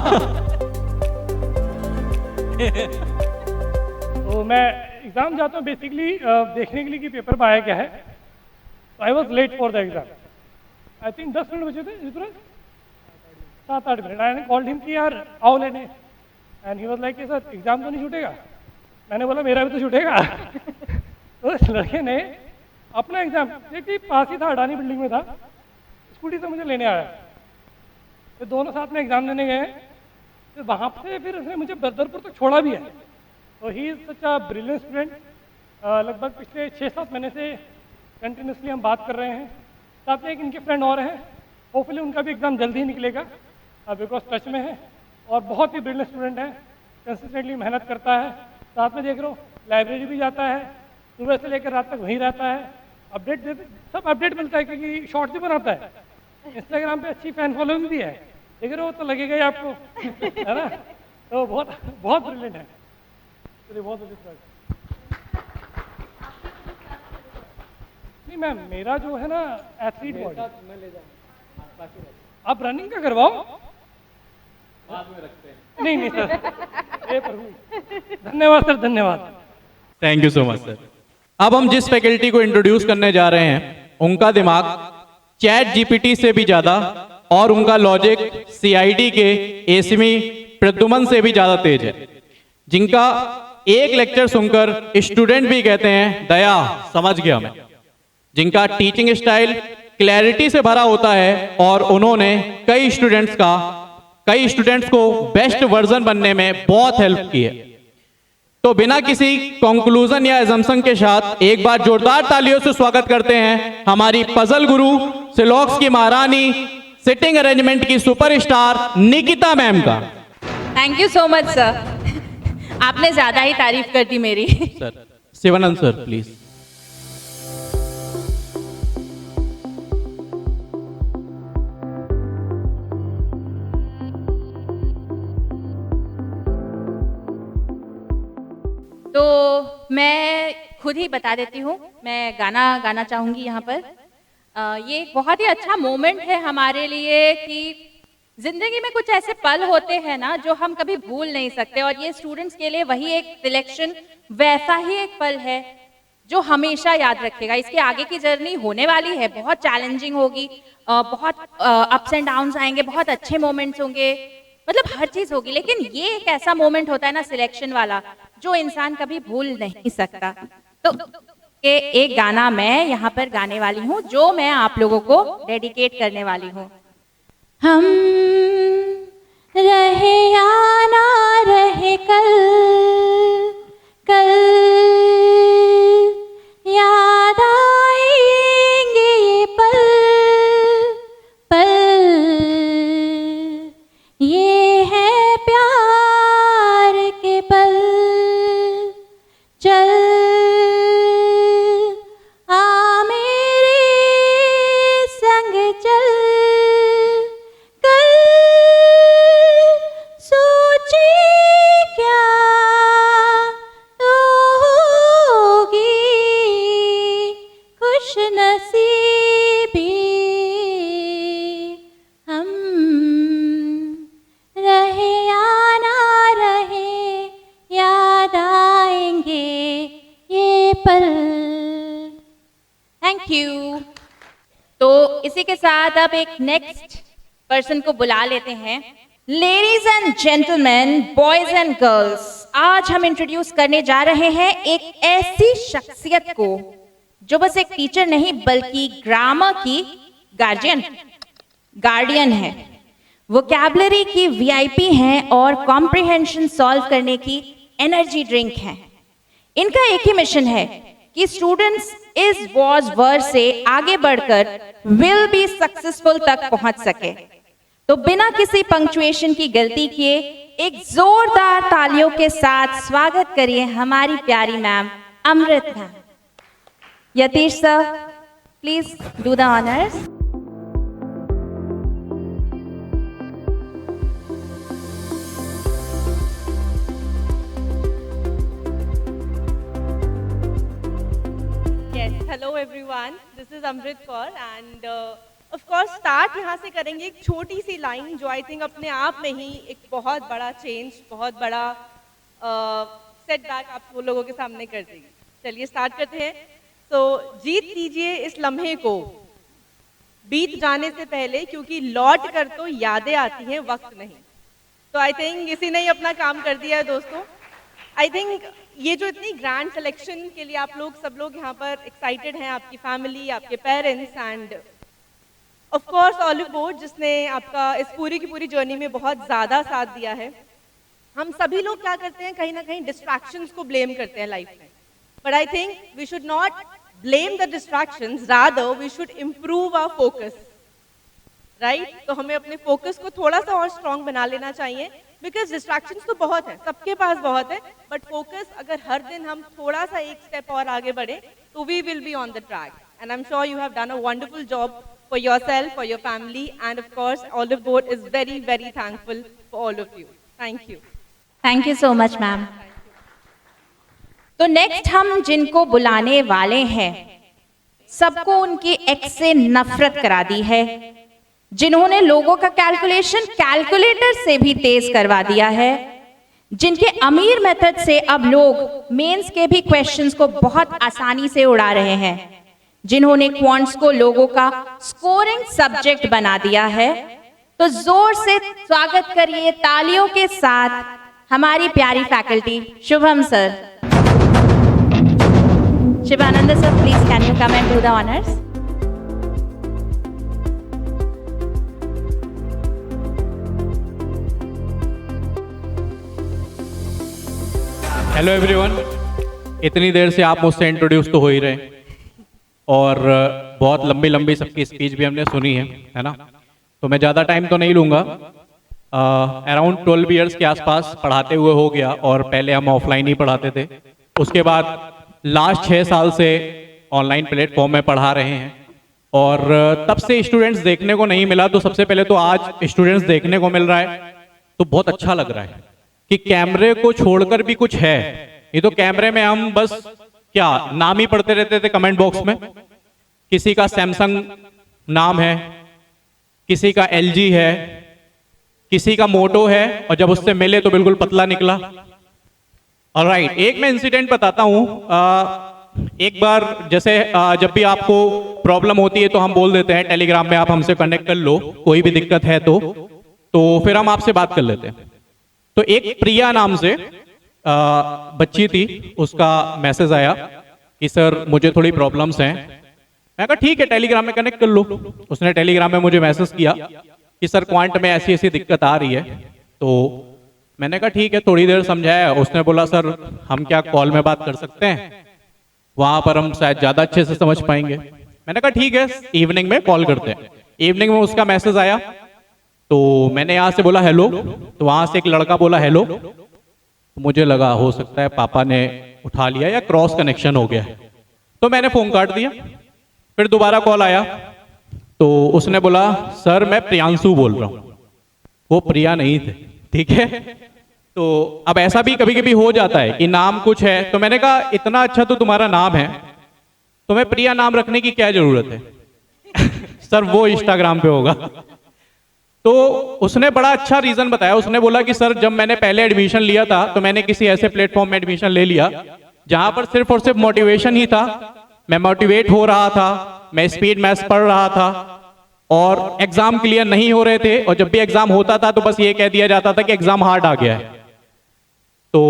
तो मैं एग्जाम जाता हूँ बेसिकली देखने के लिए कि पेपर में आया क्या है। I was late for the exam, I think 10 minute बचे थे Rituraj, 7-8 minute. I called him कि यार आओ लेने, एंड ही वाज लाइक कि सर एग्जाम तो नहीं छूटेगा। मैंने बोला मेरा भी तो छूटेगा। तो इस लड़के ने अपना एग्जाम, देखिए पास ही था, अडानी बिल्डिंग में था, स्कूटी से मुझे लेने आया। फिर दोनों साथ में एग्जाम देने गए, फिर वहाँ से फिर उसने मुझे बदरपुर तक छोड़ा भी है। तो he is such a brilliant student. लगभग पिछले 6-7 महीने से कंटिन्यूसली हम बात कर रहे हैं। साथ में एक इनके फ्रेंड और हैं, होपफुली उनका भी एग्ज़ाम जल्दी ही निकलेगा, बिकॉज टच में है और बहुत ही ब्रिलियंट स्टूडेंट है, कंसिस्टेंटली मेहनत करता है। साथ में देख रहा हूँ लाइब्रेरी भी जाता है, सुबह से लेकर रात तक वहीं रहता है, अपडेट देते, सब अपडेट मिलता है क्योंकि शॉर्ट्स भी बनाता है। इंस्टाग्राम पे अच्छी फैन फॉलोइंग भी है, देख रहे हो तो लगेगा ही आपको, है ना। तो बहुत बहुत ब्रिलियंट है, चलिए बहुत बहुत। नहीं मैम, मेरा जो है ना एथलीट बॉडी, आप रनिंग का करवाओ, बाद में रखते हैं। नहीं सर, हे प्रभु, धन्यवाद सर, धन्यवाद। Thank you so much sir. अब हम जिस फैकल्टी को इंट्रोड्यूस करने जा रहे हैं, उनका दिमाग चैट जीपीटी से भी ज्यादा और उनका लॉजिक सीआईडी के एसमी प्रद्युमन से भी ज्यादा तेज है, जिनका एक लेक्चर सुनकर स्टूडेंट भी कहते हैं दया समझ गया मैं, जिनका टीचिंग स्टाइल क्लैरिटी से भरा होता है और उन्होंने कई स्टूडेंट्स को बेस्ट वर्जन बनने में बहुत हेल्प की है। तो बिना किसी कंक्लूजन या एजम्पशन के साथ एक बार जोरदार तालियों से स्वागत करते हैं हमारी पजल गुरु, सिलॉक्स की महारानी, सिटिंग अरेंजमेंट की सुपरस्टार निकिता मैम का। Thank you so much sir, आपने ज्यादा ही तारीफ कर दी मेरी। Sir Shivanand sir please. तो मैं खुद ही बता देती हूँ, मैं गाना गाना चाहूँगी यहाँ पर। ये एक बहुत ही अच्छा मोमेंट है हमारे लिए कि जिंदगी में कुछ ऐसे पल होते हैं ना जो हम कभी भूल नहीं सकते, और ये स्टूडेंट्स के लिए वही एक सिलेक्शन वैसा ही एक पल है जो हमेशा याद रखेगा। इसके आगे की जर्नी होने वाली है, बहुत चैलेंजिंग होगी, बहुत अप्स एंड डाउन्स आएंगे, बहुत अच्छे मोमेंट्स होंगे, मतलब हर चीज होगी, लेकिन ये एक ऐसा मोमेंट होता है ना सिलेक्शन वाला जो इंसान कभी भूल नहीं सकता। तो एक गाना मैं यहाँ पर गाने वाली हूँ जो मैं आप लोगों को डेडिकेट करने वाली हूँ। हम रहे या ना रहे कल, कल याद आएंगे ये पल, पल ये है प्यार के पल। चल आ मेरे संग चल, कल सोचे क्या तो होगी खुश नसीबी। हम रहे या ना रहे याद आएंगे ये पल। Thank you. तो इसी के साथ अब एक नेक्स्ट पर्सन को बुला लेते हैं। Ladies and gentleman, boys and girls, आज हम इंट्रोड्यूस करने जा रहे हैं एक ऐसी शख्सियत को जो बस एक टीचर नहीं बल्कि ग्रामर की गार्डियन है, वोकैबुलरी की वीआईपी हैं और कॉम्प्रिहेंशन सॉल्व करने की एनर्जी ड्रिंक हैं। इनका एक ही मिशन है कि स्टूडेंट्स इस वॉज वर्ड से आगे बढ़कर विल बी सक्सेसफुल तक पहुंच सके। तो बिना किसी पंक्चुएशन की गलती किए एक जोरदार तालियों के साथ स्वागत करिए हमारी प्यारी ma'am Amrit ma'am. Yatish sir please do the honours. Hello everyone, this is Amrit Kaur and of course start यहाँ से करेंगे एक छोटी सी लाइन जो आई थिंक अपने आप में ही एक बहुत बड़ा चेंज, बहुत बड़ा सेटबैक आप लोगों के सामने कर देगी। चलिए स्टार्ट करते हैं। तो जीत लीजिए इस लम्हे को, बीत जाने से पहले, क्योंकि लौट कर तो यादें आती हैं, वक्त नहीं। तो आई थिंक इसी ने ही अपना काम कर दिया है दोस्तों। आई थिंक ये जो इतनी ग्रैंड सिलेक्शन के लिए आप लोग सब लोग यहाँ पर एक्साइटेड हैं, आपकी फैमिली, आपके parents and of course olive board जिसने आपका इस पूरी की पूरी जर्नी में बहुत ज़्यादा साथ दिया है। हम सभी लोग क्या करते हैं, कहीं ना कहीं डिस्ट्रैक्शंस को ब्लेम करते हैं लाइफ में, but I think we should not blame the distractions, rather we should improve our focus, right. तो हमें अपने फोकस को थोड़ा सा और स्ट्रॉन्ग बना लेना चाहिए, बिकॉज डिस्ट्रैक्शंस तो बहुत है, सबके पास बहुत है, बट फोकस अगर हर दिन हम थोड़ा सा एक स्टेप और आगे बढ़े तो we will be on the track. And I am sure you have done a wonderful job for yourself, for your family, and of course, Olive Board is very, very thankful for all of you. Thank you. Thank you so much ma'am. तो next हम जिनको बुलाने वाले हैं, सबको उनकी x से नफरत करा दी है, जिन्होंने लोगों का कैलकुलेशन कैलकुलेटर से भी तेज करवा दिया है, जिनके अमीर मेथड से अब लोग मेंस के भी क्वेश्चंस को बहुत आसानी से उड़ा रहे हैं, जिन्होंने क्वांट्स को लोगों का स्कोरिंग सब्जेक्ट बना दिया है। तो जोर से स्वागत करिए तालियों के साथ हमारी प्यारी faculty Shubham sir. Shivanand sir, please can you come and do the honours. Hello everyone, इतनी देर से आप मुझसे इंट्रोड्यूस तो हो ही रहे और बहुत लंबी लंबी सबकी स्पीच भी हमने सुनी है ना। तो मैं ज़्यादा टाइम तो नहीं लूँगा। अराउंड 12 ईयर्स के आसपास पढ़ाते हुए हो गया, और पहले हम ऑफलाइन ही पढ़ाते थे। उसके बाद लास्ट 6 साल से ऑनलाइन प्लेटफॉर्म में पढ़ा रहे हैं, और तब से स्टूडेंट्स देखने को नहीं मिला। तो सबसे पहले तो आज स्टूडेंट्स देखने को मिल रहा है, तो बहुत अच्छा लग रहा है कि कैमरे को छोड़कर भी कुछ है। ये तो कैमरे में हम बस क्या नाम ही पढ़ते रहते थे कमेंट बॉक्स में, किसी का सैमसंग नाम है, किसी का एलजी है, किसी का मोटो है, और जब उससे मिले तो बिल्कुल पतला निकला। ऑलराइट, एक मैं इंसिडेंट बताता हूं। एक बार जैसे जब भी आपको प्रॉब्लम होती है तो हम बोल देते हैं टेलीग्राम में आप हमसे कनेक्ट कर लो, कोई भी दिक्कत है तो फिर हम आपसे बात कर लेते हैं। तो एक प्रिया नाम से बच्ची थी, उसका मैसेज आया कि सर मुझे थोड़ी प्रॉब्लम्स हैं। मैं कहा ठीक है, टेलीग्राम में कनेक्ट कर लो। उसने टेलीग्राम में मुझे मैसेज किया कि सर क्वांट में ऐसी ऐसी दिक्कत आ रही है। तो मैंने कहा ठीक है, थोड़ी देर समझाया। उसने बोला सर हम क्या कॉल में बात कर सकते हैं, वहां पर हम शायद ज्यादा अच्छे से समझ पाएंगे। मैंने कहा ठीक है, इवनिंग में कॉल करते हैं। इवनिंग में उसका मैसेज आया, तो मैंने यहाँ से बोला हेलो, तो वहां से एक लड़का बोला हेलो। मुझे लगा हो सकता है पापा ने उठा लिया या क्रॉस कनेक्शन हो गया, तो मैंने फोन काट दिया। फिर दोबारा कॉल आया, तो उसने बोला सर मैं प्रियांशु बोल रहा हूं, वो प्रिया नहीं थे, ठीक है। तो अब ऐसा भी कभी कभी हो जाता है कि नाम कुछ है। तो मैंने कहा इतना अच्छा तो तुम्हारा नाम है, तुम्हें प्रिया नाम रखने की क्या जरूरत है सर वो इंस्टाग्राम पे होगा। तो उसने बड़ा अच्छा रीजन बताया। उसने बोला कि सर जब मैंने पहले एडमिशन लिया था तो मैंने किसी ऐसे प्लेटफॉर्म में एडमिशन ले लिया जहां पर सिर्फ और सिर्फ मोटिवेशन ही था। मैं मोटिवेट हो रहा था, मैं स्पीड मैथ्स पढ़ रहा था, और एग्जाम क्लियर नहीं हो रहे थे। और जब भी एग्जाम होता था तो बस ये कह दिया जाता था कि एग्जाम हार्ड आ गया है। तो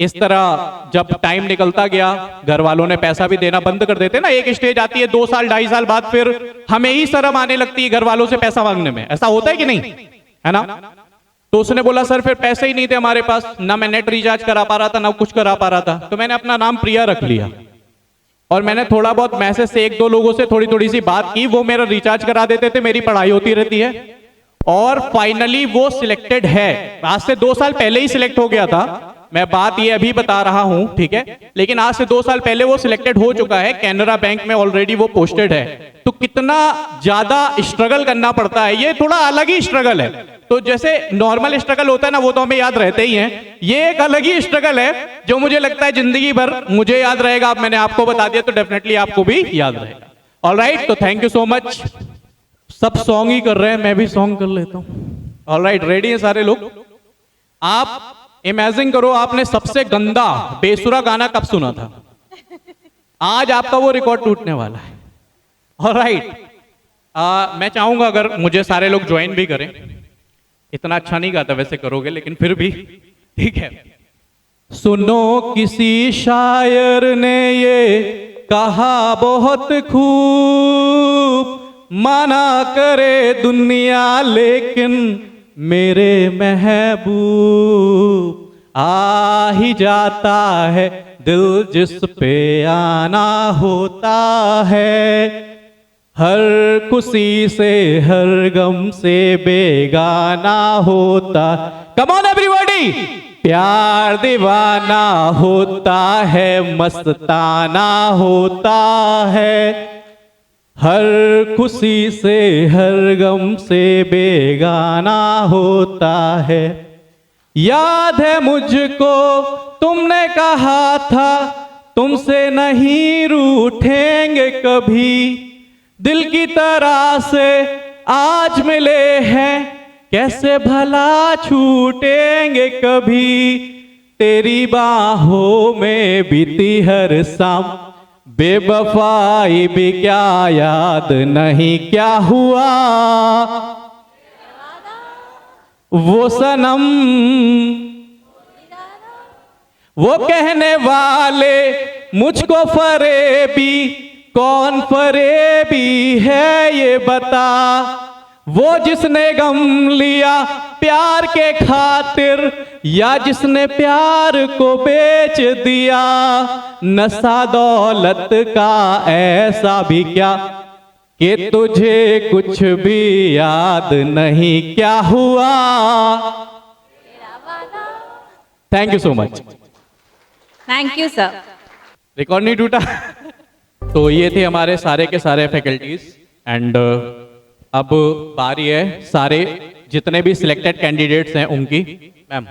इस तरह जब टाइम निकलता गया, घर वालों ने पैसा भी देना बंद कर देते ना। एक स्टेज आती है 2 साल 2.5 साल बाद, फिर हमें ही शर्म आने लगती है घर वालों से पैसा मांगने में। ऐसा होता है कि नहीं, है ना। तो उसने बोला सर फिर पैसे ही नहीं थे हमारे पास, ना मैं नेट रिचार्ज करा पा रहा था ना कुछ करा पा रहा था। तो मैंने अपना नाम प्रिया रख लिया, और मैंने थोड़ा बहुत मैसेज से 1-2 लोगों से थोड़ी थोड़ी सी बात की। वो मेरा रिचार्ज करा देते थे, मेरी पढ़ाई होती रहती है, और फाइनली वो सिलेक्टेड है। आज से 2 साल पहले ही सिलेक्ट हो गया था। मैं बात ये अभी बता रहा हूं, ठीक है, लेकिन आज से 2 साल पहले वो सिलेक्टेड हो चुका है। कैनरा बैंक में ऑलरेडी वो पोस्टेड है। तो कितना ज्यादा स्ट्रगल करना पड़ता है, ये थोड़ा अलग ही स्ट्रगल है। तो जैसे नॉर्मल स्ट्रगल होता है ना, वो तो हमें याद रहते ही हैं। ये एक अलग ही स्ट्रगल है जो मुझे लगता है जिंदगी भर मुझे याद रहेगा। अब मैंने आपको बता दिया तो डेफिनेटली आपको भी याद रहेगा। ऑलराइट, तो थैंक यू सो मच। सब सॉन्ग ही कर रहे हैं, मैं भी सॉन्ग कर लेता हूं। ऑलराइट, रेडी है सारे लोग। आप इमेजिन करो आपने सबसे गंदा बेसुरा गाना कब सुना था। आज आपका वो रिकॉर्ड टूटने वाला है। ऑलराइट, मैं चाहूंगा अगर मुझे सारे लोग ज्वाइन भी करें, इतना अच्छा नहीं गाता वैसे करोगे लेकिन फिर भी ठीक है। सुनो किसी शायर ने ये कहा बहुत खूब, माना करे दुनिया लेकिन मेरे महबूब आ ही जाता है दिल जिस पे आना होता है, हर खुशी से हर गम से बेगाना होता। कम ऑन एवरीबॉडी, प्यार दीवाना होता है, मस्ताना होता है, हर खुशी से हर गम से बेगाना होता है। याद है मुझको तुमने कहा था तुमसे नहीं रूठेंगे कभी, दिल की तरह से आज मिले हैं कैसे भला छूटेंगे कभी, तेरी बाहों में बीती हर शाम बेवफाई भी क्या याद नहीं क्या हुआ, वो सनम वो कहने वाले मुझको फरेबी, कौन फरेबी है ये बता, वो जिसने गम लिया प्यार के खातिर या जिसने प्यार को बेच दिया, नशा दौलत का ऐसा भी क्या कि तुझे कुछ भी याद नहीं क्या हुआ। Thank you so much. Thank you sir. Record नहीं टूटा। तो ये थे हमारे सारे के सारे फैकल्टीज एंड अब बारी है सारे जितने भी सिलेक्टेड कैंडिडेट्स हैं उनकी। मैम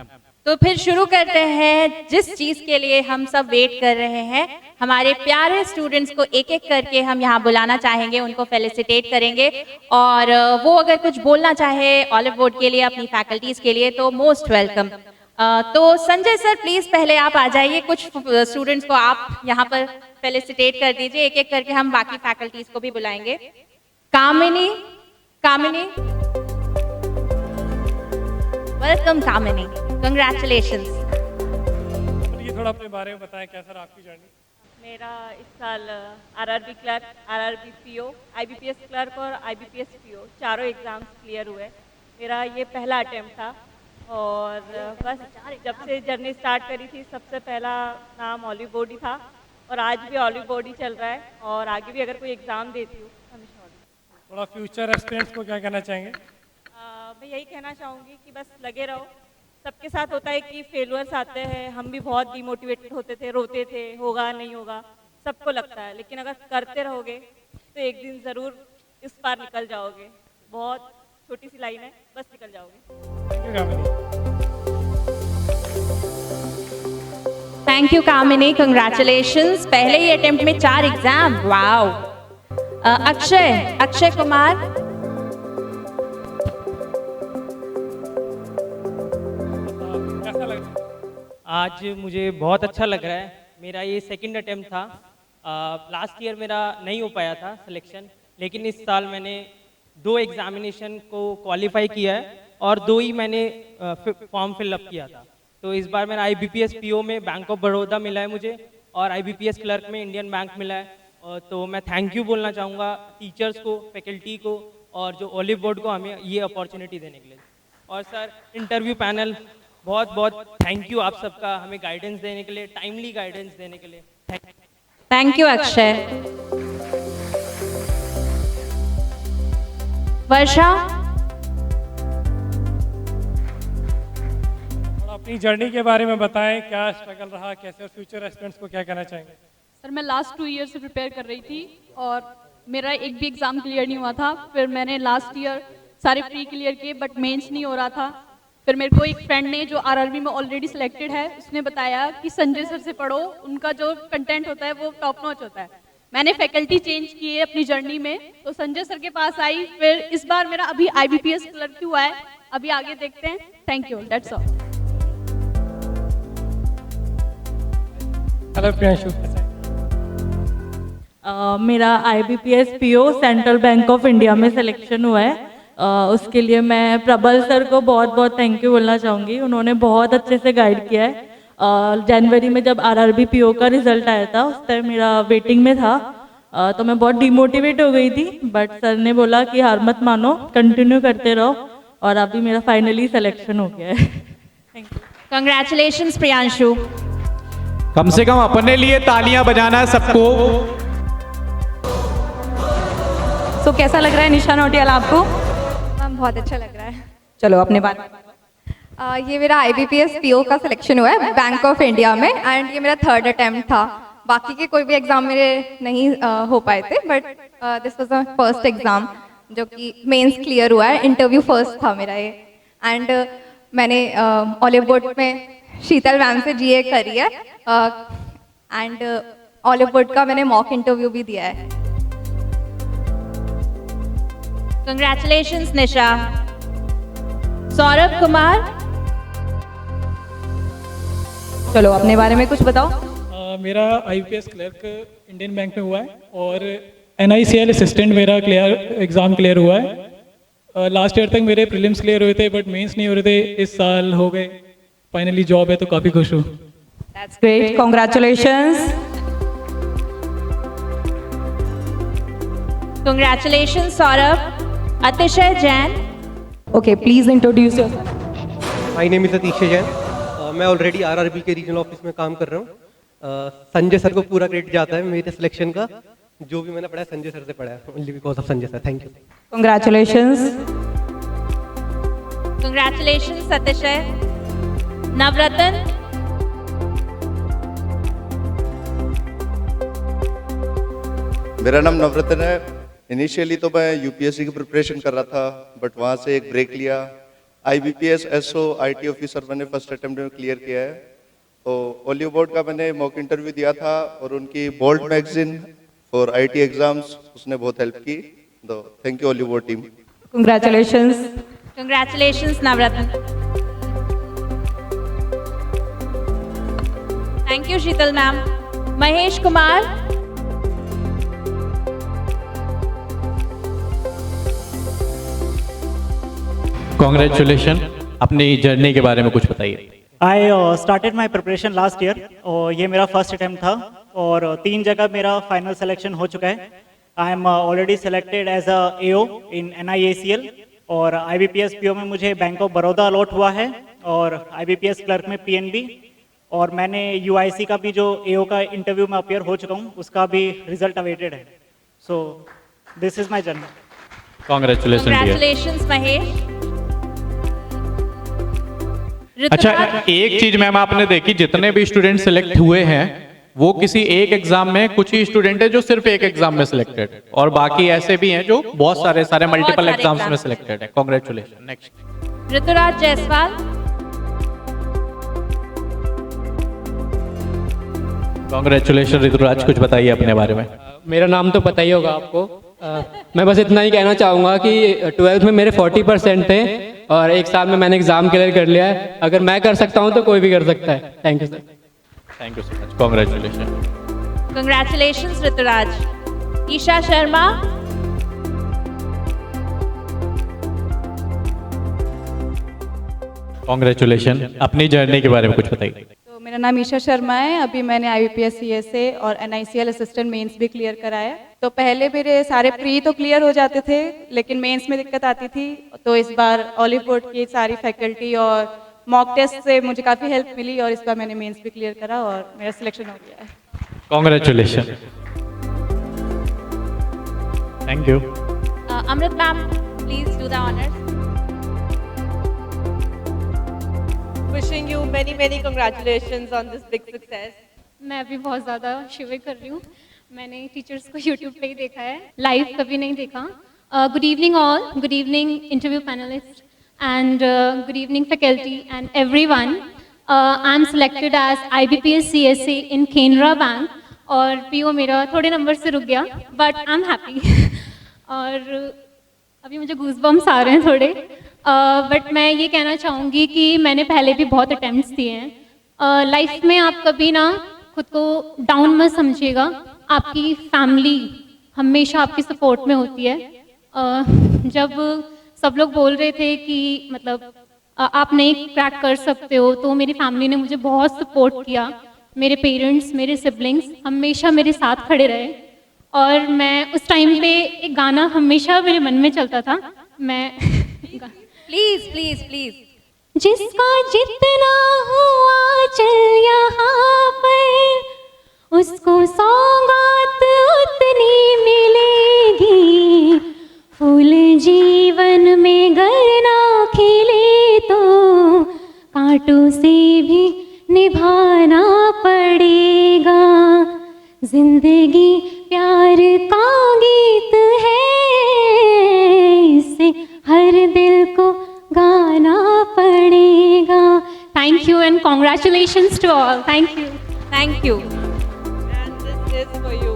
तो फिर शुरू करते हैं जिस चीज के लिए हम सब वेट कर रहे हैं। हमारे प्यारे स्टूडेंट्स को एक एक करके हम यहाँ बुलाना चाहेंगे, उनको फेलिसिटेट करेंगे और वो अगर कुछ बोलना चाहे ऑलिव बोर्ड के लिए, अपनी फैकल्टीज के लिए तो मोस्ट वेलकम। तो संजय सर प्लीज पहले आप आ जाइए, कुछ स्टूडेंट्स को आप यहाँ पर फेलिसिटेट कर दीजिए, एक एक करके हम बाकी फैकल्टीज को भी बुलाएंगे। कामिनी, कामिनी, वेलकम कामिनी, कंग्रेचुलेशंस। ये थोड़ा अपने बारे में बताएं, क्या सर आपकी जर्नी? मेरा इस साल RRB clerk, RRB PO, IBPS clerk और आईबीपीएस पीओ चारों एग्जाम्स क्लियर हुए। मेरा ये पहला अटेम्प्ट था और बस जब से जर्नी स्टार्ट करी थी सबसे पहला नाम ऑलिव बोर्ड ही था और आज भी ऑलिव बोर्ड ही चल रहा है और आगे भी अगर कोई एग्ज़ाम देती हूँ हमेशा ऑलिव। थोड़ा फ्यूचर एस्पिरेंट्स को क्या कहना चाहेंगे? मैं यही कहना चाहूँगी कि बस लगे रहो। सबके साथ होता है कि फेलुअर्स आते हैं, हम भी बहुत डिमोटिवेटेड होते थे, रोते थे, होगा नहीं होगा, सबको लगता है, लेकिन अगर करते रहोगे तो एक दिन ज़रूर इस पार निकल जाओगे। बहुत छोटी सी लाइन है, बस निकल जाओगे। Thank you Kamini, congratulations. पहले ही अटेम्प्ट में 4 एग्जाम, वाओ। अक्षय, अक्षय कुमार। कैसा लग रहा है? आज मुझे बहुत अच्छा लग रहा है। मेरा ये सेकंड अटेम्प्ट था। लास्ट ईयर मेरा नहीं हो पाया था सिलेक्शन, लेकिन इस साल मैंने 2 एग्जामिनेशन को क्वालिफाई किया है और 2 ही मैंने फॉर्म फिलअप किया था। तो इस बार मेरा आईबीपीएस पीओ में बैंक ऑफ बड़ौदा मिला है मुझे और आईबीपीएस क्लर्क में इंडियन बैंक मिला है। तो मैं थैंक यू बोलना चाहूँगा टीचर्स को, फैकल्टी को और जो ऑलिव बोर्ड को हमें ये अपॉर्चुनिटी देने के लिए। और सर इंटरव्यू पैनल बहुत बहुत थैंक यू आप सबका, हमें गाइडेंस देने के लिए, टाइमली गाइडेंस देने के लिए। Thank you Akshay. वर्षा, अपनी जर्नी के बारे में बताएं, क्या स्ट्रगल रहा, कैसे, और फ्यूचर एस्पिरेंट्स को क्या कहना चाहेंगे? सर मैं लास्ट 2 ईयर से प्रिपेयर कर रही थी और मेरा एक भी एग्ज़ाम क्लियर नहीं हुआ था। फिर मैंने लास्ट ईयर सारे प्री क्लियर किए बट मेंस नहीं हो रहा था। फिर मेरे को एक फ्रेंड ने जो आरआरबी में ऑलरेडी सिलेक्टेड है उसने बताया कि संजय सर से पढ़ो, उनका जो कंटेंट होता है वो टॉप नॉच होता है। मैंने फैकल्टी चेंज की है अपनी जर्नी में, तो संजय सर के पास आई। फिर इस बार मेरा अभी आईबीपीएस क्लर्क हुआ है, अभी आगे देखते हैं। Thank you, that's all. Hello Priyanshu. मेरा IBPS PO central bank of India में सिलेक्शन हुआ है। उसके लिए मैं प्रबल सर को बहुत बहुत थैंक यू बोलना चाहूँगी। उन्होंने बहुत अच्छे से गाइड किया है। जनवरी में जब RRB PO का रिजल्ट आया था उस टाइम मेरा वेटिंग में था, तो मैं बहुत डिमोटिवेट हो गई थी, बट सर ने बोला कि हार मत मानो, कंटिन्यू करते रहो, और अभी मेरा फाइनली सिलेक्शन हो गया है। Thank you. कंग्रेचुलेशंस प्रियांशु। कम से कम अपने लिए तालियां बजाना है सबको। सो कैसा लग रहा है निशा नोटियाल आपको? मैम बहुत अच्छा लग रहा है। चलो अपने बारे में। ये मेरा IBPS PO का सिलेक्शन हुआ है बैंक ऑफ इंडिया में, एंड ये मेरा 3rd अटेम्प्ट था। बाकी के कोई भी एग्जाम मेरे नहीं हो पाए थे, but this was my first exam जो कि मेंस क्लियर हुआ है। इंटरव्यू फर्स्ट था मेरा ये, एंड मैंने ऑलिव बोर्ड में शीतल मैम से GA करी है, एंड ऑलिव बोर्ड का मैंने मॉक इंटरव्यू भी दिया है। कंग्रेचुलेशंस निशा। सौरभ कुमार। चलो अपने बारे में कुछ बताओ। मेरा IBPS क्लर्क इंडियन बैंक में हुआ है, और NICL असिस्टेंट मेरा एग्ज़ाम क्लियर हुआ है। लास्ट ईयर तक मेरे प्रीलिम्स क्लियर हुए थे, बट मेंस नहीं हो रहे थे। इस साल हो गए, फाइनली जॉब है, तो काफ़ी खुश हूँ। That's great. Congratulations. Congratulations Saurabh. अतिशय Jain. Okay, please introduce yourself. My name is अतिशय जैन। मैं ऑलरेडी RRB के रीजनल ऑफिस में काम कर रहा हूँ। संजय सर को पूरा क्रेडिट जाता है मेरे सिलेक्शन का। जो भी मैंने पढ़ा है संजय सर से पढ़ा है, only because of Sanjay sir. Thank you. Congratulations. Congratulations अतिशय। नवरत्न। मेरा नाम नवरत्न है। इनिशियली तो मैं UPSC की प्रिपरेशन कर रहा था, बट वहाँ से एक ब्रेक लिया। IBPS SO IT ऑफिसर मैंने फर्स्ट अटेम्प्ट में क्लियर किया है। तो ओलिव बोर्ड का मैंने मॉक इंटरव्यू दिया था, और उनकी bold magazine for IT exams उसने बहुत हेल्प की। तो thank you Oliveboard team. Congratulations. Congratulations Navratna. Thank you Sheetal ma'am. Mahesh Kumar. Congratulation. अपनी जर्नी के बारे में कुछ बताइए। I started my preparation last year, और ये मेरा फर्स्ट अटैम्प्ट था, और 3 जगह मेरा फाइनल सिलेक्शन हो चुका है। I am already selected as a AO in NIACL, और IBPS PO में मुझे बैंक ऑफ बड़ौदा अलॉट हुआ है, और IBPS क्लर्क में PNB, और मैंने UIC का भी जो AO का इंटरव्यू में अपीयर हो चुका हूँ, उसका भी रिजल्ट अवेटेड है। So this is my journey. Congratulations Mahesh. अच्छा, एक चीज मैम आपने देखी, जितने भी स्टूडेंट सिलेक्ट हुए हैं वो किसी एक एग्जाम में, कुछ ही स्टूडेंट है जो सिर्फ एक एग्जाम में सिलेक्टेड, और बाकी ऐसे भी हैं जो बहुत सारे मल्टीपल एग्जाम्स में सिलेक्टेड है। Congratulation. Next Rituraj Jaiswal. Congratulation Rituraj, कुछ बताइए अपने बारे में। मेरा नाम तो पता ही होगा आपको। मैं बस इतना ही कहना चाहूँगा कि 12th में मेरे 40% थे, और 1 साल में मैंने एग्जाम क्लियर कर लिया है। अगर मैं कर सकता हूँ तो कोई भी कर सकता है। Thank you sir. Thank you so much. Congratulation. Congratulations Rituraj. Isha Sharma. Congratulation. अपनी जर्नी के बारे में कुछ बताइए। तो मेरा नाम ईशा शर्मा है। अभी मैंने IBPS CSA और NICL असिस्टेंट मेंस भी क्लियर कराया। तो पहले मेरे सारे प्री तो क्लियर हो जाते थे, लेकिन मेंस में दिक्कत आती थी। तो इस बार ऑलिव बोर्ड की सारी फैकल्टी और मॉक टेस्ट से मुझे काफ़ी हेल्प मिली, और इस बार मैंने मेंस भी क्लियर करा और मेरा सिलेक्शन हो गया है। Congratulation. Thank you. Amrit ma'am please do the honours. Wishing you many congratulations on this big success. मैं भी बहुत ज़्यादा शिवर कर रही हूँ। मैंने टीचर्स को YouTube पे ही देखा है, लाइव कभी नहीं देखा। Good evening all, good evening interview panelist, and good evening faculty and everyone. I am selected as IBPS CSA in Canara bank, और PO मेरा थोड़े नंबर से रुक गया, बट आई एम हैप्पी। और अभी मुझे गूज़बम्स आ रहे हैं थोड़े, बट मैं ये कहना चाहूँगी कि मैंने पहले भी बहुत अटैम्प्ट्स दिए हैं। लाइफ में आप कभी ना खुद को डाउन मत समझिएगा, आपकी फैमिली हमेशा आपकी सपोर्ट में होती है। जब सब लोग बोल रहे थे कि मतलब आप नहीं क्रैक कर सकते हो, तो मेरी फैमिली ने मुझे बहुत सपोर्ट किया। मेरे पेरेंट्स, मेरे सिबलिंग्स हमेशा मेरे साथ खड़े रहे और मैं उस टाइम पे एक गाना हमेशा मेरे मन में चलता था। मैं प्लीज प्लीज प्लीज। जिसका जितना हुआ चल यहाँ पर, उसको सौगात उतनी मिलेगी। फूल जीवन में गर ना खिले तो कांटों से भी निभाना पड़ेगा। जिंदगी प्यार का गीत है, इसे हर दिल को गाना पड़ेगा। Thank you and congratulations to all. Thank you. Thank you. And this is for you.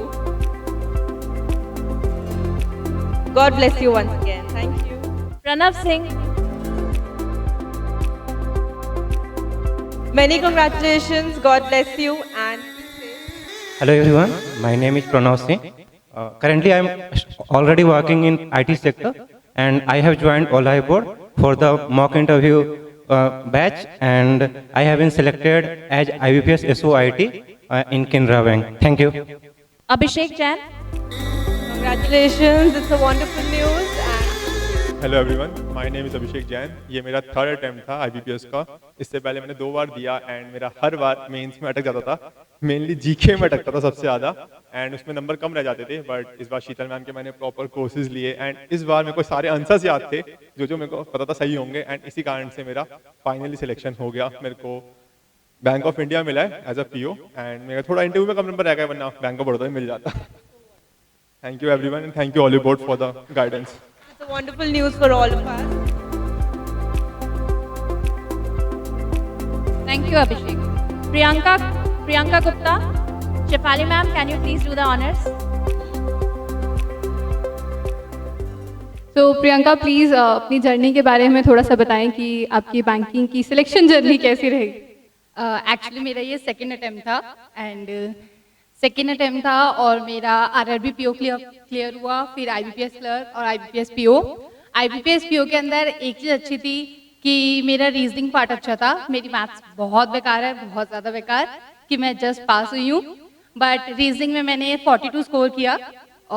God bless you once again. Thank you. Pranav Singh. Many congratulations. God bless you. And Hello everyone, my name is Pranav Singh. Currently I am already working in IT sector and I have joined Olai board for the mock interview batch and I have been selected as IBPS SOIT in Canara Bank. Thank you. Abhishek Jain. congratulations. It's a wonderful news. Hello everyone, my name is Abhishek Jain. ये मेरा third attempt था IBPS का। इससे पहले मैंने 2 बार दिया and मेरा हर बार mains में अटक जाता था। मेनली जीके में अटकता था सबसे ज़्यादा एंड उसमें नंबर कम रह जाते थे। बट इस बार शीतल मैम के मैंने प्रॉपर कोर्सेज लिए एंड इस बार मेरे को सारे आंसर्स याद थे जो मेरे को पता था सही होंगे एंड इसी कारण से मेरा फाइनली सिलेक्शन हो गया। मेरे को बैंक ऑफ इंडिया मिला है एज अ पीओ एंड मेरा थोड़ा इंटरव्यू में कम नंबर रह गया, वरना बैंक ऑफ बड़ौदा में मिल जाता। Thank you everyone and thank you Oliveboard for the guidance. It's a wonderful news for all of us. Thank you, Abhishek. Priyanka Gupta. Shefali ma'am, can you please do the honors? तो Priyanka please अपनी journey के बारे में थोड़ा सा बताएं कि आपकी बैंकिंग की सिलेक्शन जर्नी कैसी रही। एक्चुअली मेरा ये सेकंड अटेम्प्ट था एंड सेकेंड अटेम्प्ट था और मेरा आरआरबी पीओ क्लियर हुआ, फिर आईबीपीएस क्लर्क और आईबीपीएस पीओ। आईबीपीएस पीओ के अंदर एक चीज़ अच्छी थी कि मेरा रीजनिंग पार्ट अच्छा था। मेरी मैथ्स बहुत बेकार है, बहुत ज़्यादा बेकार, कि मैं जस्ट पास हुई हूँ। बट रीजनिंग में मैंने 42 स्कोर किया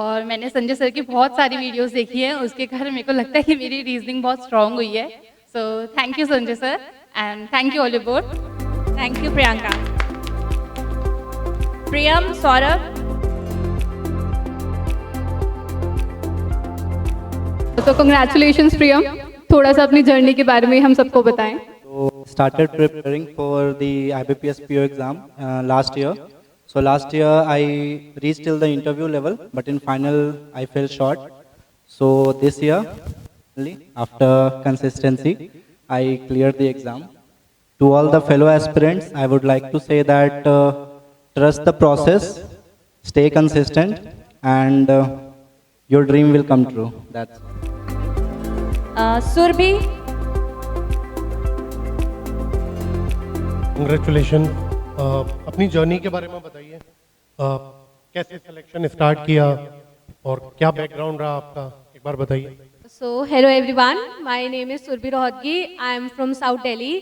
और मैंने संजय सर की बहुत सारी वीडियोस देखी है, उसके कारण मेरे को लगता है कि मेरी रीजनिंग बहुत स्ट्रांग हुई है। So thank you Sanjay sir and thank you Oliveboard. Thank you Priyanka. Priyam Saurabh. तो कंग्रेचुलेशंस प्रियम, थोड़ा सा अपनी जर्नी के बारे में हम सबको बताएं। So started preparing for the IBPS PO exam last year. So last year I reached till the interview level, but in final I fell short. So this year, after consistency, I cleared the exam. To all the fellow aspirants, I would like to say that trust the process, stay consistent, and your dream will come true. That's Surabhi. Congratulation. अपनी journey के बारे में बताइए, कैसे selection start किया और क्या background रहा आपका, एक बार बताइए। So hello everyone, my name is Surbhi Rohatgi. I am from South Delhi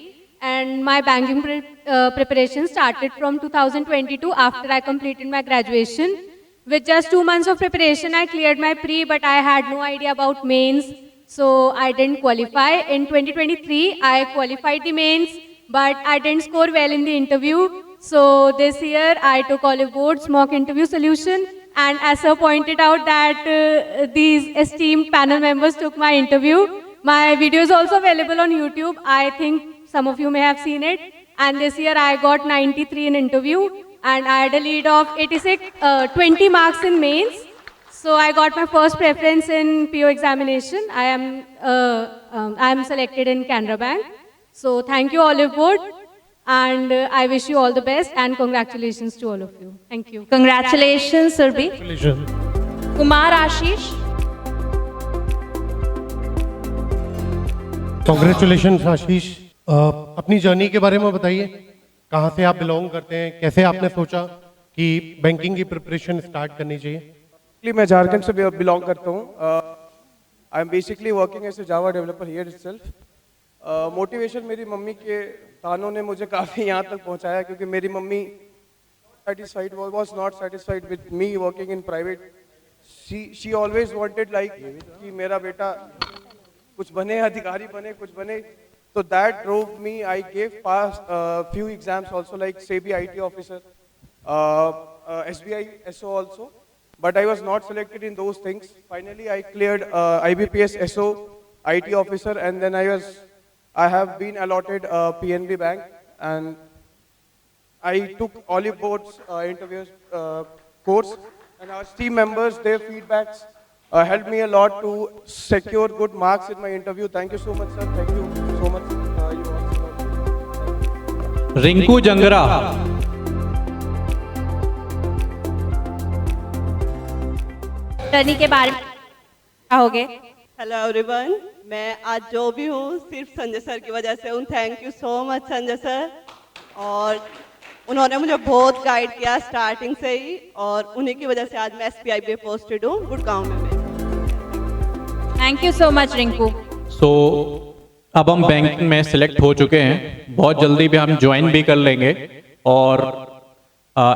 and my banking preparation started from 2022 after I completed my graduation. With just 2 months of preparation, I cleared my pre, but I had no idea about mains, so I didn't qualify. In 2023, I qualified the mains, but I didn't score well in the interview. So this year, I took Olive Board's mock interview solution, and as sir pointed out that these esteemed panel members took my interview. My video is also available on YouTube. I think some of you may have seen it. And this year, I got 93 in interview, and I had a lead of 20 marks in mains. So I got my first preference in PO examination. I am selected in Canara Bank. So thank you Olive Board, and I wish you all the best and congratulations to all of you. Thank you. Congratulations Surbhi. Kumar Ashish. Congratulation Ashish. अपनी journey के बारे में बताइए, कहाँ से आप belong करते हैं, कैसे आपने सोचा कि बैंकिंग की प्रिपरेशन स्टार्ट करनी चाहिए? मैं झारखंड से बिलोंग करता हूँ. I am basically working as a Java developer here itself. Motivation मेरी मम्मी के तानों ने मुझे काफ़ी यहाँ तक पहुँचाया, क्योंकि मेरी mummy was not satisfied with me working in private. She always wanted like कि मेरा बेटा कुछ बने, अधिकारी बने, कुछ बने. So that drove me. I gave past few exams also, like SEBI IT officer, SBI SO also, but I was not selected in those things. Finally, I cleared IBPS SO IT officer, and then I have been allotted PNB Bank, and I took Olive Board's interviews course, and our team members, their feedbacks helped me a lot to secure good marks in my interview. Thank you so much, sir. Thank you so much. You also. Rinku जंगरा. टर्नी के बारे में कहोगे? Hello everyone, मैं आज जो भी हूँ सिर्फ संजय सर की वजह से हूँ. Thank you so much Sanjay sir. और उन्होंने मुझे बहुत गाइड किया स्टार्टिंग से ही, और उन्हीं की वजह से आज मैं SBI पे पोस्टेड हूँ गुड़गांव में. Thank you so much Rinku. अब हम बैंक में सिलेक्ट हो चुके हैं, बहुत जल्दी भी हम ज्वाइन भी कर लेंगे, और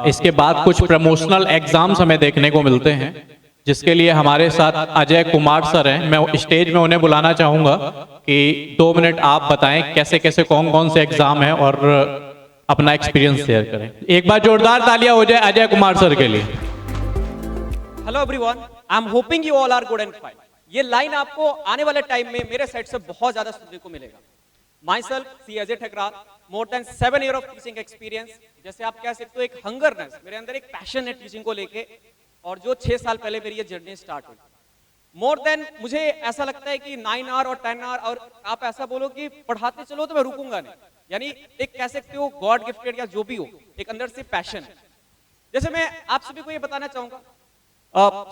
इसके बाद कुछ प्रमोशनल एग्जाम्स हमें देखने को मिलते हैं, जिसके लिए हमारे साथ अजय कुमार सर हैं. मैं स्टेज में उन्हें बुलाना चाहूँगा कि 2 मिनट आप बताएं कैसे कैसे कौन कौन से एग्जाम हैं और अपना एक्सपीरियंस शेयर करें. एक बार जोरदार तालियां हो जाए अजय कुमार सर के लिए. Hello everyone, I am hoping you all are good and fine. ये लाइन आपको आने वाले टाइम में मेरे साइड से बहुत ज्यादा सुनने को मिलेगा. Myself C Ajay Thakral, more than 7 years of teaching experience. जैसे आप कह सकते हो एक हंगरनेस, मेरे अंदर एक पैशन है टीचिंग को लेके, और जो 6 साल पहले मेरी ये जर्नी स्टार्ट हुई. मोर देन मुझे ऐसा लगता है कि 9 hours और 10 hours, और आप ऐसा बोलो कि पढ़ाते चलो तो मैं रुकूंगा नहीं. यानी एक कह सकते हो गॉड गिफ्टेड या जो भी हो, एक अंदर से पैशन है. जैसे मैं आप सभी को ये बताना चाहूंगा,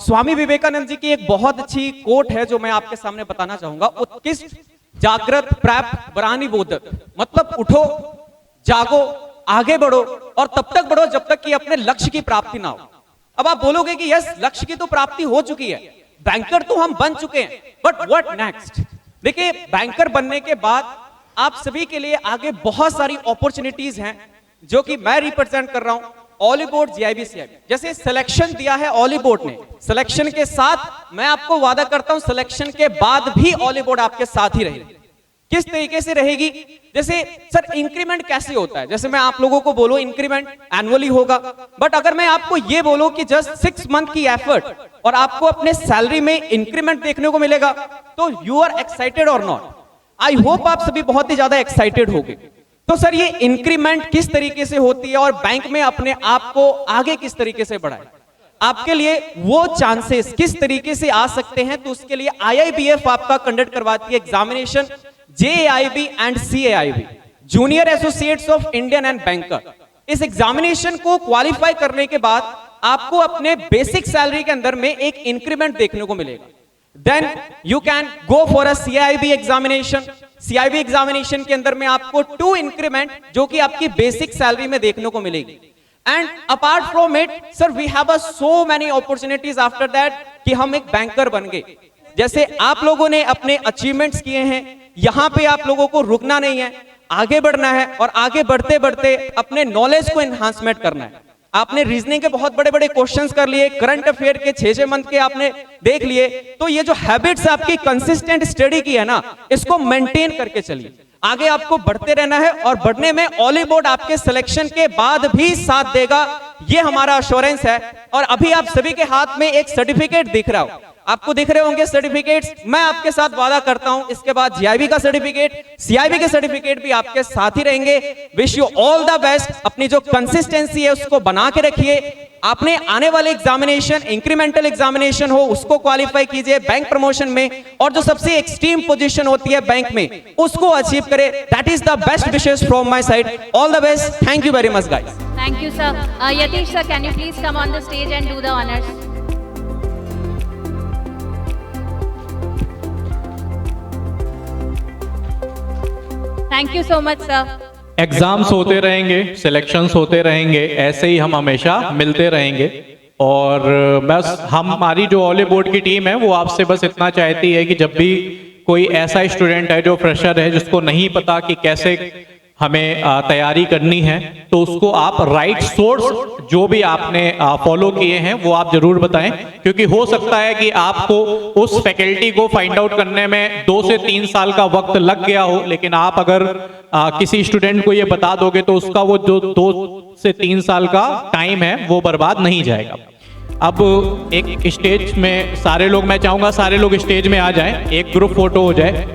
स्वामी विवेकानंद जी की एक बहुत अच्छी कोट है जो मैं आपके सामने बताना चाहूंगा. उत्कृष्ट जागृत प्राप्त बरानी बोधक. मतलब उठो, जागो, आगे बढ़ो, और तब तक बढ़ो जब तक कि अपने लक्ष्य की प्राप्ति ना हो. अब आप बोलोगे कि यस, लक्ष्य की तो प्राप्ति हो चुकी है, बैंकर तो हम बन चुके हैं, बट व्हाट नेक्स्ट? देखिए, बैंकर बनने के बाद आप सभी के लिए आगे बहुत सारी अपॉर्चुनिटीज हैं, जो कि मैं रिप्रेजेंट कर रहा हूं. ऑलिव बोर्ड GIB CIB जैसे सिलेक्शन दिया है ऑलिव बोर्ड ने, सिलेक्शन के साथ मैं आपको वादा करता हूं सिलेक्शन के बाद भी ऑलिव बोर्ड आपके साथ ही रहेगी. किस तरीके से रहेगी? जैसे सर इंक्रीमेंट कैसे होता है, जैसे मैं आप लोगों को बोलूं इंक्रीमेंट एनुअली होगा, बट अगर मैं आपको ये बोलूं कि जस्ट 6 month की एफर्ट और आपको अपने सैलरी में इंक्रीमेंट देखने को मिलेगा, तो यू आर एक्साइटेड और नॉट? आई होप आप सभी बहुत ही ज्यादा एक्साइटेड होंगे. तो सर ये इंक्रीमेंट किस तरीके से होती है और बैंक में अपने आप को आगे किस तरीके से बढ़ाए, आपके लिए वो चांसेस किस तरीके से आ सकते हैं, तो उसके लिए IIBF आपका कंडक्ट करवाती है examination JAIB and CAIB, junior associates of Indian and banker. इस एग्जामिनेशन को क्वालिफाई करने के बाद आपको अपने बेसिक सैलरी के अंदर में एक इंक्रीमेंट देखने को मिलेगा. Then you can go for a CIB examination. CIB examination के अंदर में आपको 2 इंक्रीमेंट जो कि आपकी बेसिक सैलरी में देखने को मिलेगी. And apart from it sir we have so many opportunities after that कि हम एक बैंकर बन गए. जैसे आप लोगों ने अपने अचीवमेंट्स किए हैं, यहां पे आप लोगों को रुकना नहीं है, आगे बढ़ना है, और आगे बढ़ते बढ़ते अपने नॉलेज को एनहांसमेंट करना है. आपने रीजनिंग के बहुत बड़े बड़े क्वेश्चंस कर लिए, करंट अफेयर के 6 मंथ के आपने देख लिए, तो ये जो हैबिट्स आपकी कंसिस्टेंट स्टडी की है ना, इसको मेंटेन करके चलिए. आगे आपको बढ़ते रहना है, और बढ़ने में ऑलिव बोर्ड आपके सिलेक्शन के बाद भी साथ देगा, ये हमारा अश्योरेंस है. और अभी आप सभी के हाथ में एक सर्टिफिकेट दिख रहा हो, आपको दिख रहे होंगे सर्टिफिकेट्स. मैं आपके साथ वादा करता हूं इसके बाद GIB का सर्टिफिकेट, CIB के सर्टिफिकेट भी आपके साथ ही रहेंगे. Wish you all the best. अपनी जो कंसिस्टेंसी है उसको बना के रखिए. आपने आने वाले एग्जामिनेशन, इंक्रीमेंटल एग्जामिनेशन हो, उसको क्वालिफाई कीजिए बैंक प्रमोशन में, और जो सबसे एक्सट्रीम पोजीशन होती है बैंक में, उसको अचीव करें. That is the best wishes from my side. All the best. Thank you very much guys. Thank you sir. Yatish sir, can you please come on the stage and do the honours? Thank you so much, sir. Exams होते रहेंगे, selections होते रहेंगे, ऐसे ही हम हमेशा मिलते रहेंगे। और बस हमारी जो ऑलिव बोर्ड की टीम है वो आपसे बस इतना चाहती है कि जब भी कोई ऐसा स्टूडेंट है जो फ्रेशर है, जिसको नहीं पता कि कैसे हमें तैयारी करनी है, तो उसको आप राइट सोर्स जो भी आपने फॉलो किए हैं वो आप जरूर बताएं, क्योंकि हो सकता है कि आपको उस फैकल्टी को फाइंड आउट करने में 2 से 3 साल का वक्त लग गया हो, लेकिन आप अगर किसी स्टूडेंट को ये बता दोगे तो उसका वो जो 2 से 3 साल का टाइम है वो बर्बाद नहीं जाएगा। अब एक स्टेज में सारे लोग, मैं चाहूंगा सारे लोग स्टेज में आ जाएं, एक ग्रुप फोटो हो जाए।